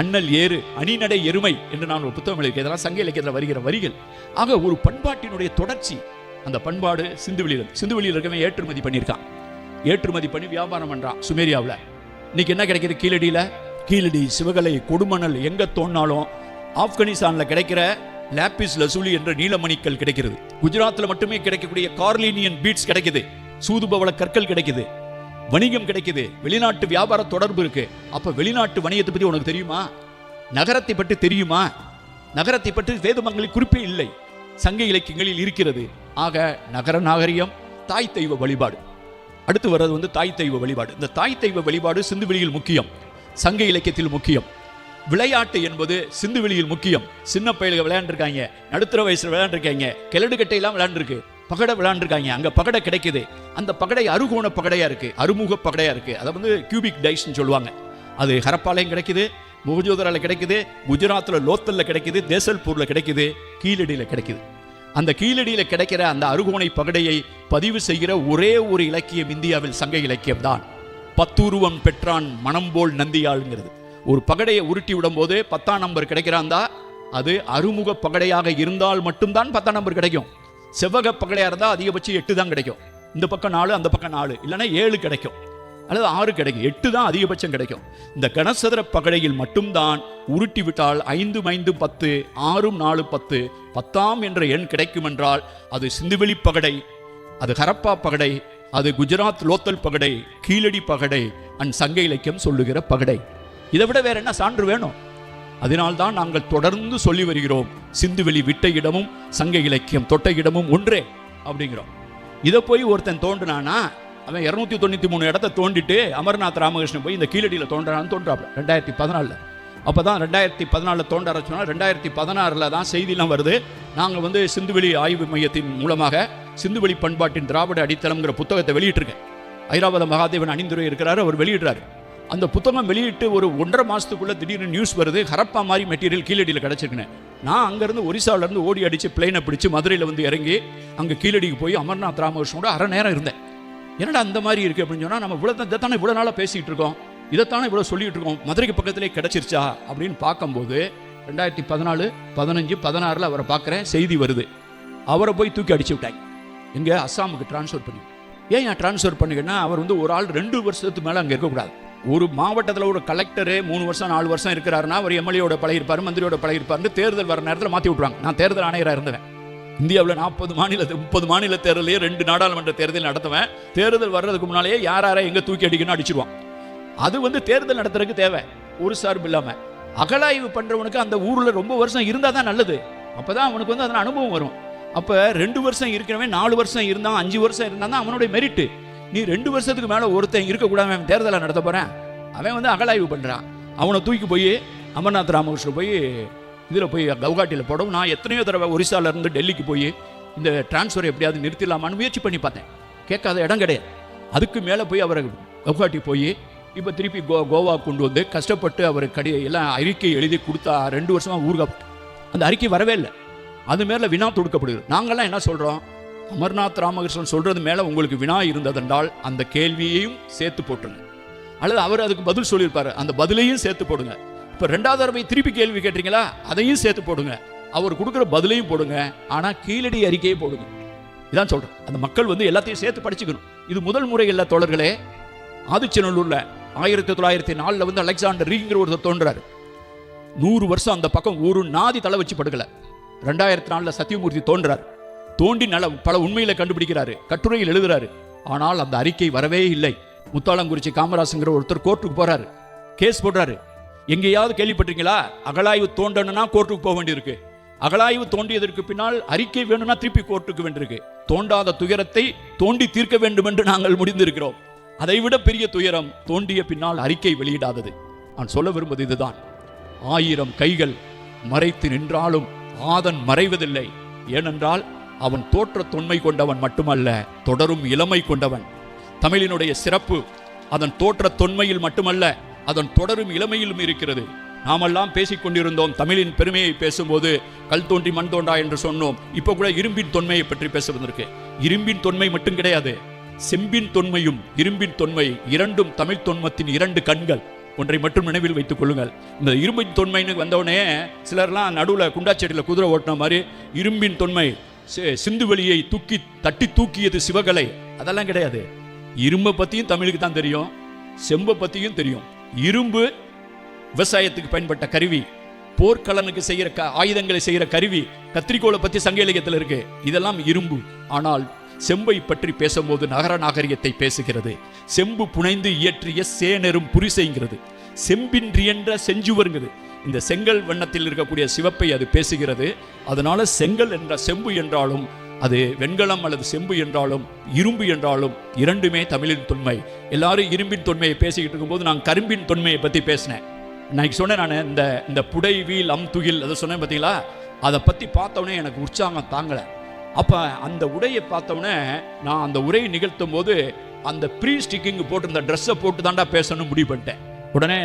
அண்ணல் ஏறு, அணிநடை எருமை என்று நான் ஒரு புத்தகம் எழுதியிருக்கேன். இதெல்லாம் சங்க இலக்கியத்தில் வருகிற வரிகள். ஆக ஒரு பண்பாட்டினுடைய தொடர்ச்சி. அந்த பண்பாடு சிந்துவெளியில் இருக்கவே ஏற்றுமதி பண்ணியிருக்கான். ஏற்றுமதி பண்ணி வியாபாரம் பண்றான் சுமேரியாவில். இன்னைக்கு என்ன கிடைக்குது? கீழடி, சிவகலை, கொடுமணல் எங்க தோண்டினாலும் ஆப்கானிஸ்தானில் கிடைக்கிற லாப்பிஸ் லசூலி என்ற நீலமணிக்கல் கிடைக்கிறது. குஜராத்தில் மட்டுமே கிடைக்கக்கூடிய கார்லினியன் பீட்ஸ் கிடைக்குது. சூதுபவள கற்கள் கிடைக்குது. வணிகம் கிடைக்குது. வெளிநாட்டு வியாபார தொடர்பு இருக்கு. அப்ப வெளிநாட்டு வணிகத்தை பற்றி உனக்கு தெரியுமா? நகரத்தை பற்றி தெரியுமா? நகரத்தை பற்றி வேதமங்களில் குறிப்பே இல்லை, சங்க இலக்கியங்களில் இருக்கிறது. ஆக நகர நாகரிகம், தாய் தெய்வ வழிபாடு. அடுத்து வர்றது தாய் தெய்வ வழிபாடு. இந்த தாய் தெய்வ வழிபாடு சிந்துவெளியில் முக்கியம், சங்க இலக்கியத்தில் முக்கியம். விளையாட்டு என்பது சிந்துவெளியில் முக்கியம். சின்ன பயில்கள் விளையாண்டுருக்காங்க, நடுத்தர வயசுல விளையாண்டுருக்காங்க, கிழடுகட்டையெல்லாம் விளையாண்டுருக்கு, பகடை விளையாண்டுருக்காங்க. அங்க பகடை கிடைக்குது. அந்த பகடை அறுகோண பகடையா இருக்கு, அறுமுக பகடையா இருக்கு. அதை கியூபிக் டைஸ்ன்னு சொல்லுவாங்க. அது ஹரப்பாலையும் கிடைக்குது, மொஹஞ்சதாரோல கிடைக்குது, குஜராத்தில் லோத்தல்ல கிடைக்குது, தேசல்பூர்ல கிடைக்குது, கீழடியில கிடைக்குது. அந்த கீழடியில கிடைக்கிற அந்த அறுகோணை பகடையை பதிவு செய்கிற ஒரே ஒரு இலக்கியம் இந்தியாவில் சங்க இலக்கியம் தான். 10 உருவம் பெற்றான் மணம்போல் நந்தியாள்ங்கிறது. ஒரு பகடையை உருட்டி விடும் போது 10ஆம் நம்பர் கிடைக்கிறாந்தா அது அறுமுக பகடையாக இருந்தால் மட்டும்தான் 10ஆம் நம்பர் கிடைக்கும். செவ்வக பகடையா இருந்தால் அதிகபட்சம் 8 தான் கிடைக்கும். இந்த பக்கம் 4, அந்த பக்கம் 4, இல்லைன்னா 7 கிடைக்கும், அல்லது 6 கிடைக்கும். 8 தான் அதிகபட்சம் கிடைக்கும். இந்த கனசதுர பகடையில் மட்டும்தான் உருட்டி விட்டால் 5 5 10, 6 4 10, 10ஆம் என்ற எண் கிடைக்கும் என்றால் அது சிந்துவெளி பகடை, அது ஹரப்பா பகடை, அது குஜராத் லோத்தல் பகடை, கீழடி பகடை, சங்க இலக்கியம் சொல்லுகிற பகடை. இதை விட வேற என்ன சான்று வேணும்? அதனால்தான் நாங்கள் தொடர்ந்து சொல்லி வருகிறோம், சிந்துவெளி விட்ட இடமும் சங்க இலக்கியம் தொட்ட இடமும் ஒன்றே அப்படிங்கிறோம். இதை போய் ஒருத்தன் தோன்றுனானா அவன் 293 இடத்தை தோண்டிட்டு அமர்நாத் ராமகிருஷ்ணன் போய் இந்த கீழடியில் தோன்றான்னு தோன்றாப்ல 2014. அப்போதான் 2014 தோண்ட ஆரம்பிச்சோம்னா 2016 தான் செய்திலாம் வருது. நாங்கள் சிந்துவெளி ஆய்வு மையத்தின் மூலமாக சிந்துவெளி பண்பாட்டின் திராவிட அடித்தளம்ங்கிற புத்தகத்தை வெளியிட்டிருக்கேன். ஐராவத மகாதேவன் அணிந்துரை இருக்கிறாரு, அவர் வெளியிடுறாரு. அந்த புத்தகம் வெளியிட்டு ஒரு 1.5 மாதத்துக்குள்ளே திடீர்னு நியூஸ் வருது, ஹரப்பா மாதிரி மெட்டீரியல் கீழடியில் கிடச்சிருக்கேன். நான் அங்கேருந்து ஒரிசாவிலேருந்து ஓடி அடித்து பிளைனை பிடிச்சி மதுரையில் இறங்கி அங்கே கீழடிக்கு போய் அமர்நாத் ராமகிருஷ்ணனோட அரை நேரம் இருந்தேன். என்னடா அந்த மாதிரி இருக்குது அப்படின்னு சொன்னால், நம்ம இதைத்தானே இவ்வளோ நாளாக பேசிகிட்டு இருக்கோம், இதைத்தானே இவ்வளோ சொல்லிகிட்டு இருக்கோம், மதுரைக்கு பக்கத்திலே கிடச்சிருச்சா அப்படின்னு பார்க்கும்போது 2014, 15, 16 அவரை பார்க்குறேன், செய்தி வருது. அவரை போய் தூக்கி அடிச்சு விட்டாங்க. எங்கே? அஸ்ஸாமுக்கு டிரான்ஸ்ஃபர் பண்ணி. ஏன் டிரான்ஸ்ஃபர் பண்ணுங்கன்னா, அவர் ஒரு ஆள் 2 வருஷத்துக்கு மேலே அங்கே இருக்கக்கூடாது. ஒரு மாவட்டத்தில் ஒரு கலெக்டரு 3 வருஷம் 4 வருஷம் இருக்கிறாருன்னா அவர் எம்எல்ஏயோட பழகிருப்பார், மந்திரியோட பழகிருப்பாருன்னு தேர்தல் வர நேரத்தில் மாற்றி விட்ருவாங்க. நான் தேர்தல் ஆணையராக இருந்தேன். இந்தியாவில் 30 மாநில தேர்தலையே 2 நாடாளுமன்ற தேர்தல் நடத்துவேன். தேர்தல் வர்றதுக்கு முன்னாலேயே யாரை எங்கே தூக்கி அடிக்கணும் அடிச்சிருவான். அது தேர்தல் நடத்துறதுக்கு தேவை, ஒரு சார்பு இல்லாமல். அகலாய்வு பண்ணுறவனுக்கு அந்த ஊரில் ரொம்ப வருஷம் இருந்தால் தான் நல்லது. அப்போ தான் அவனுக்கு அதில் அனுபவம் வரும். அப்போ 2 வருஷம் இருக்கிறவன் 4 வருஷம் இருந்தான், 5 வருஷம் இருந்தால் தான் அவனுடைய மெரிட்டு. நீ 2 வருஷத்துக்கு மேலே ஒருத்தன் இருக்கக்கூடாது, அவன் தேர்தலை நடத்த போகிறேன், அவன் அகலாய்வு பண்ணுறான். அவனை தூக்கி போய் அமர்நாத் ராமகிருஷ்ணன் போய் இதில் போய் கவுகாட்டியில் போடவும் நான் எத்தனையோ தடவை ஒரிசாலேருந்து டெல்லிக்கு போய் இந்த டிரான்ஸ்ஃபர் எப்படியாவது நிறுத்திடலாமான்னு முயற்சி பண்ணி பார்த்தேன். கேட்காத இடம் கிடையாது. அதுக்கு மேலே போய் அவரை கவுகாட்டி போய் இப்போ திருப்பி கோவா கொண்டு கஷ்டப்பட்டு அவர் எல்லாம் அறிக்கை எழுதி கொடுத்தா 2 வருஷமாக ஊர்காப்பட்டு அந்த அறிக்கை வரவே இல்லை. அது மேலே வினா தொடுக்கப்படுது. நாங்கள்லாம் என்ன சொல்கிறோம்? அமர்நாத் ராமகிருஷ்ணன் சொல்கிறது மேலே உங்களுக்கு வினா இருந்ததென்றால் அந்த கேள்வியையும் சேர்த்து போட்டுருங்க, அல்லது அவர் அதுக்கு பதில் சொல்லியிருப்பார், அந்த பதிலையும் சேர்த்து போடுங்க. இப்போ 2வது தடவை திருப்பி கேள்வி கேட்டீங்களா, அதையும் சேர்த்து போடுங்க. அவர் கொடுக்குற பதிலையும் போடுங்க, ஆனால் கீழடி அறிக்கையை போடுங்க. இதான் சொல்கிறேன். அந்த மக்கள் எல்லாத்தையும் சேர்த்து படிச்சுக்கணும். இது முதல் முறை இல்லை தோழர்களே. ஆதிச்சநல்லூரில் 1904 வந்து அலெக்சாண்டர் ரீங்கிற ஒருத்தர் தோன்றாரு. 100 வருஷம் அந்த பக்கம் ஒரு நாதி தலை வச்சு படுக்கல. 2004 சத்தியமூர்த்தி தோன்றார். தோண்டி பல உண்மையில கண்டுபிடிக்கிறாரு, கட்டுரையில் எழுதுறாரு. ஆனால் அந்த அறிக்கை வரவே இல்லை. முத்தாளங்குறிச்சி காமராசுங்கிற ஒருத்தர் கோர்ட்டுக்கு போறாரு, கேஸ் போடுறாரு. எங்கேயாவது கேள்விப்பட்டீங்களா அகழாய்வு தோண்டணும்னா கோர்ட்டுக்கு போக வேண்டியிருக்கு, அகழாய்வு தோண்டியதற்கு பின்னால் அறிக்கை வேணும்னா திருப்பி கோர்ட்டுக்கு வேண்டியிருக்கு. தோண்டாத துயரத்தை தோண்டி தீர்க்க வேண்டும் என்று நாங்கள் முடிந்திருக்கிறோம். அதைவிட பெரிய துயரம் தோண்டிய பின்னால் அறிக்கை வெளியிடாதது. நான் சொல்ல விரும்புவது இதுதான். 1000 கைகள் மறைத்து நின்றாலும் ஆதன் மறைவதில்லை. ஏனென்றால் அவன் தோற்ற தொன்மை கொண்டவன் மட்டுமல்ல, தொடரும் இளமை கொண்டவன். தமிழினுடைய சிறப்பு அதன் தோற்ற தொன்மையில் மட்டுமல்ல, அதன் தொடரும் இளமையிலும் இருக்கிறது. நாமெல்லாம் பேசிக்கொண்டிருந்தோம் தமிழின் பெருமையை பேசும்போது கல் தோன்றி மண் தோன்றா என்று சொன்னோம். இப்போ கூட இரும்பின் தொன்மையை பற்றி பேசுவதற்கு, இரும்பின் தொன்மை மட்டும் கிடையாது, செம்பின் தொன்மையும் இரும்பின் தொன்மை இரண்டும் தமிழ் தொன்மத்தின் 2 கண்கள். ஒன்றை மட்டும் நினைவில் வைத்துக் கொள்ளுங்கள். இந்த இரும்பின் தொன்மைன்னு வந்தவுடனே சிலர்லாம் நடுவில் குண்டாச்செடியில் குதிரை ஓட்டின மாதிரி இரும்பின் தொன்மை, சிந்துவெளியை தட்டி தூக்கியது சிவகலை, அதெல்லாம் கிடையாது. இரும்பை பற்றியும் தமிழுக்கு தான் தெரியும், செம்பை பற்றியும் தெரியும். இரும்பு விவசாயத்துக்கு பயன்பட்ட கருவி, போர்க்கலனுக்கு செய்கிற ஆயுதங்களை செய்கிற கருவி, கத்திரிக்கோளை பற்றி சங்க இலக்கியத்தில் இருக்கு. இதெல்லாம் இரும்பு. ஆனால் செம்பை பற்றி பேசும்போது நகர நாகரிகத்தை பேசுகிறது. செம்பு புனைந்து இயற்றிய சேனரும் புரிசைங்கிறது, செம்பின்றி என்ற செஞ்சுவருங்கிறது. இந்த செங்கல் வண்ணத்தில் இருக்கக்கூடிய சிவப்பை அது பேசுகிறது. அதனால செங்கல் என்ற செம்பு என்றாலும், அது வெண்கலம் அல்லது செம்பு என்றாலும் இரும்பு என்றாலும் இரண்டுமே தமிழின் தொன்மை. எல்லாரும் இரும்பின் தொன்மையை பேசிக்கிட்டு இருக்கும்போது நான் கரும்பின் தொன்மையை பற்றி பேசினேன். நான் சொன்னேன், நான் இந்த புடை வீல் துகில் அதை சொன்னேன் பார்த்தீங்களா, அதை பற்றி பார்த்தோன்னே எனக்கு உற்சாகம் தாங்கலை. அப்போ அந்த உடையை பார்த்தோன்னே நான் அந்த உரையை நிகழ்த்தும் போது அந்த ப்ரீ ஸ்டிக்கிங் போட்டிருந்த ட்ரெஸ்ஸை போட்டு தாண்டா பேசணும்னு முடிவு பண்ணிட்டேன். உடனே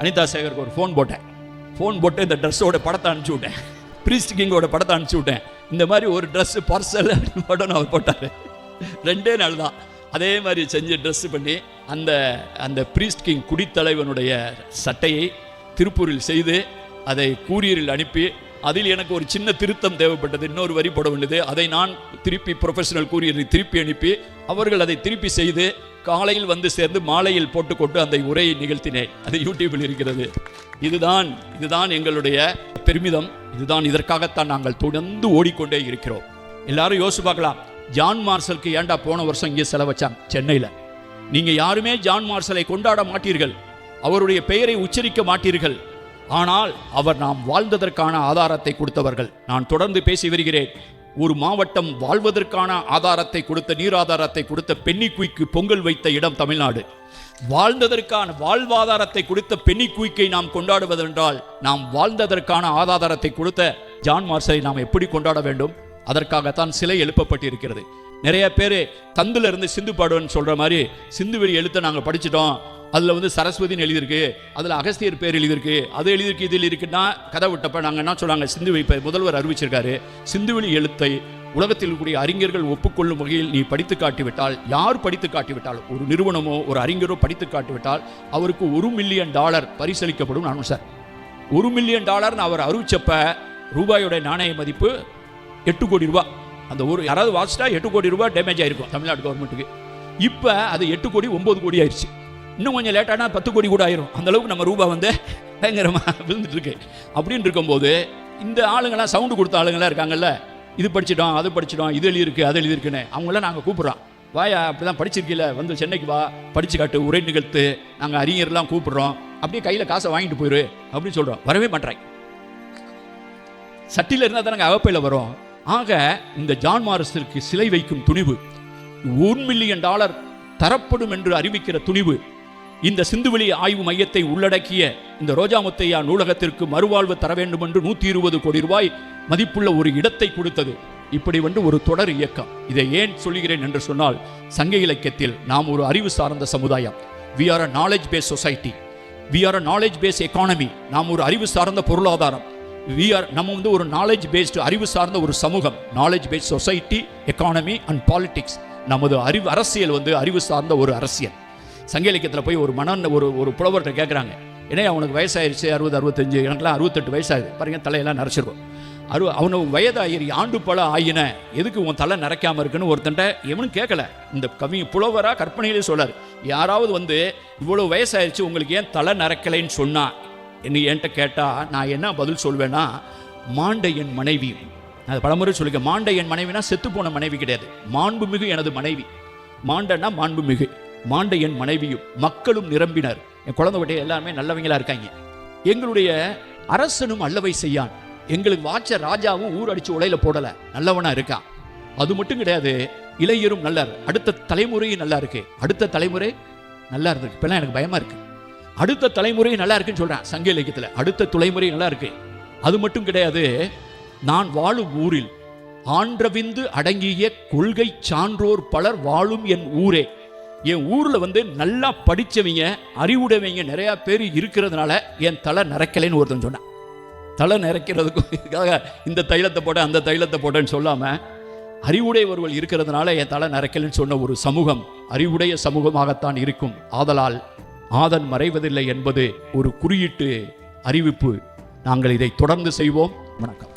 அனிதா சேகருக்கு ஒரு ஃபோன் போட்டு இந்த ட்ரெஸ்ஸோட படத்தை அனுப்பிச்சி விட்டேன், ப்ரீ ஸ்டிக்கிங்கோட படத்தை அனுப்பிச்சி விட்டேன். இந்த மாதிரி ஒரு ட்ரெஸ்ஸு பார்சல் அப்படின்னு அவர் போட்டார். 2 நாள் தான் அதே மாதிரி செஞ்சு ட்ரெஸ் பண்ணி அந்த ப்ரீஸ்ட் கிங் குடித்தலைவனுடைய சட்டையை திருப்பூரில் செய்து அதை கூரியரில் அனுப்பி, அதில் எனக்கு ஒரு சின்ன திருத்தம் தேவைப்பட்டது, இன்னொரு வரி போட வேண்டியது. அதை நான் திருப்பி ப்ரொஃபஷனல் கூரியரில் திருப்பி அனுப்பி அவர்கள் அதை திருப்பி செய்து காலையில் வந்து சேர்ந்து மாலையில் போட்டுக்கொண்டு அந்த உரையை நிகழ்த்தினேன். அது யூடியூபில் இருக்கிறது. இதுதான் எங்களுடைய பெருமிதம். இதற்காகத்தான் நாங்கள் தொடர்ந்து ஓடிக்கொண்டே இருக்கிறோம். எல்லாரும் யோசிச்சு பார்க்கலாம், ஜான் மார்ஷலுக்கு ஏண்டா போன வருஷம் இங்கே செலவச்சாங்க சென்னையில்? நீங்க யாருமே ஜான் மார்ஷலை கொண்டாட மாட்டீர்கள், அவருடைய பெயரை உச்சரிக்க மாட்டீர்கள். ஆனால் அவர் நாம் வாழ்ந்ததற்கான ஆதாரத்தை கொடுத்தவர்கள். நான் தொடர்ந்து பேசி வருகிறேன். ஒரு மாவட்டம் வாழ்வதற்கான ஆதாரத்தை கொடுத்த, நீர் ஆதாரத்தை கொடுத்த பென்னிக்குய்க்கு பொங்கல் வைத்த இடம் தமிழ்நாடு. வாழ்ந்ததற்கான வாழ்வாதாரத்தை கொடுத்த பென்னிக்குய்க்கை நாம் கொண்டாடுவதென்றால், நாம் வாழ்ந்ததற்கான ஆதாரத்தை கொடுத்த ஜான் மார்ஷலை நாம் எப்படி கொண்டாட வேண்டும்? அதற்காகத்தான் சிலை எழுப்பப்பட்டிருக்கிறது. நிறைய பேர் தந்துல இருந்து சிந்து பாடுவன்னு சொல்ற மாதிரி சிந்துவெளி எழுத்தை நாங்கள் படிச்சிட்டோம், அதில் வந்து சரஸ்வதினு எழுதியிருக்கு, அதில் அகஸ்தியர் பேர் எழுதியிருக்கு, அது எழுதியிருக்கு, இதில் இருக்குன்னா கதை விட்டப்ப நாங்கள் என்ன சொன்னாங்க, சிந்துவெளி முதல்வர் அறிவிச்சிருக்காரு, சிந்துவெளி எழுத்தை உலகத்தில் இருக்கக்கூடிய அறிஞர்கள் ஒப்புக்கொள்ளும் வகையில் நீ படித்து காட்டிவிட்டால், யார் படித்து காட்டிவிட்டால், ஒரு நிறுவனமோ ஒரு அறிஞரோ படித்து காட்டிவிட்டால் அவருக்கு $1 மில்லியன் பரிசளிக்கப்படும். நான் சார் $1 மில்லியன் அவர் அறிவிச்சப்ப ரூபாயோட நாணய மதிப்பு 8 கோடி ரூபாய். அந்த ஒரு யாராவது வாசிட்டா 8 கோடி ரூபாய் டேமேஜ் ஆயிருக்கும் தமிழ்நாடு கவர்மெண்ட்டுக்கு. இப்போ அது 8 கோடி 9 கோடி ஆயிடுச்சு. இன்னும் கொஞ்சம் லேட்டானா 10 கோடி கூட ஆயிரும். அந்த அளவுக்கு நம்ம ரூபாய் வந்து பயங்கரமாக விழுந்துட்டு இருக்கு. அப்படின்னு இருக்கும்போது இந்த ஆளுங்களாம் சவுண்டு கொடுத்த ஆளுங்களாம் இருக்காங்கல்ல, இது படிச்சிட்டோம், அது படிச்சிட்டோம், இது எழுதியிருக்கு, அது எழுதியிருக்குன்னு, அவங்களாம் நாங்கள் கூப்பிட்றோம், வாயா அப்படி தான் படிச்சிருக்கீல, வந்து சென்னைக்கு வா, படிச்சு காட்டு, உரை நிகழ்த்து, நாங்கள் அறிஞர்லாம் கூப்பிட்றோம், அப்படியே கையில் காசை வாங்கிட்டு போயிரு அப்படின்னு சொல்கிறோம். வரவே மாட்டாங்க. சட்டியில் இருந்தால் தானே அகப்பையில் வரும். ஆக இந்த ஜான் மார்ஷலுக்கு சிலை வைக்கும் துணிவு, $1 மில்லியன் தரப்படும் என்று அறிவிக்கிற துணிவு, இந்த சிந்துவெளி ஆய்வு மையத்தை உள்ளடக்கிய இந்த ரோஜா முத்தையா நூலகத்திற்கு மறுவாழ்வு தர வேண்டும் என்று 120 கோடி ரூபாய் மதிப்புள்ள ஒரு இடத்தை கொடுத்தது. இப்படி வந்து ஒரு தொடர் இயக்கம். இதை ஏன் சொல்லுகிறேன் என்று சொன்னால், சங்க இலக்கியத்தில் நாம் ஒரு அறிவு சார்ந்த சமுதாயம். we are a knowledge based society, we are a knowledge based economy. நாம் ஒரு அறிவு சார்ந்த பொருளாதாரம். நம்ம வந்து ஒரு நாலேஜ் பேஸ்டு அறிவு சார்ந்த ஒரு சமூகம். Knowledge paste society, economy and politics. நமது அரசியல் வந்து அறிவு சார்ந்த ஒரு அரசியல். சங்க இலக்கியத்தில் போய் ஒரு புலவர்கிட்ட கேட்குறாங்க, ஏன்னா அவனுக்கு வயசாயிருச்சு 60 65, எனக்குலாம் 68 வயசாகுது பாருங்க, தலையெல்லாம் நரைச்சிருக்கும். அவனை வயதாயிரி ஆண்டு பல ஆயின, எதுக்கு உன் தலை நிறைக்காமல் இருக்குன்னு ஒருத்தன்ட்ட எவனும் கேட்கல. இந்த கவி புலவரா கற்பனையிலே சொல்லார். யாராவது வந்து இவ்வளோ வயசாயிருச்சு உங்களுக்கு ஏன் தலை நிறைக்கலைன்னு சொன்னா என்ன என்கிட்ட கேட்டால் நான் என்ன பதில் சொல்வேன்னா, மாண்ட என் மனைவி, அது பலமுறை சொல்லிக்க, மாண்ட என் மனைவினா செத்து போன மனைவி கிடையாது, மாண்புமிகு எனது மனைவி. மாண்டன்னா மாண்புமிகு, மாண்ட என் மனைவியும் மக்களும் நிரம்பினர். என் குழந்தை விட்டு எல்லாருமே நல்லவங்களா இருக்காங்க. எங்களுடைய அரசனும் அல்லவை செய்யான், எங்களுக்கு வாச்ச ராஜாவும் ஊர் அடிச்சு உலையில போடல, நல்லவனா இருக்கான். அது மட்டும் கிடையாது, இளைஞரும் நல்லா இருக்கு, அடுத்த தலைமுறையும் நல்லா இருக்கு, அடுத்த தலைமுறை நல்லா இருக்கு. இப்பெல்லாம் எனக்கு பயமா இருக்கு. அடுத்த தலைமுறையும் நல்லா இருக்குன்னு சொல்றேன் சங்க இலக்கியத்தில், அடுத்த தலைமுறை நல்லா இருக்கு. அது மட்டும் கிடையாது, நான் வாழும் ஊரில் ஆன்றவிந்து அடங்கிய கொள்கை சான்றோர் பலர் வாழும் என் ஊரே. என் ஊரில் வந்து நல்லா படித்தவங்க அறிவுடையவங்க நிறையா பேர் இருக்கிறதுனால என் தலை நிறைக்கலைன்னு ஒருத்தன் சொன்னான். தலை நிறைக்கிறதுக்கும் இதுக்காக இந்த தைலத்தை போட அந்த தைலத்தை போட்டேன்னு சொல்லாமல், அறிவுடையவர்கள் இருக்கிறதுனால என் தலை நிறைக்கலைன்னு சொன்ன ஒரு சமூகம் அறிவுடைய சமூகமாகத்தான் இருக்கும். ஆதலால் ஆதன் மறைவதில்லை என்பது ஒரு குறியீட்டு அறிவிப்பு. நாங்கள் இதை தொடர்ந்து செய்வோம். வணக்கம்.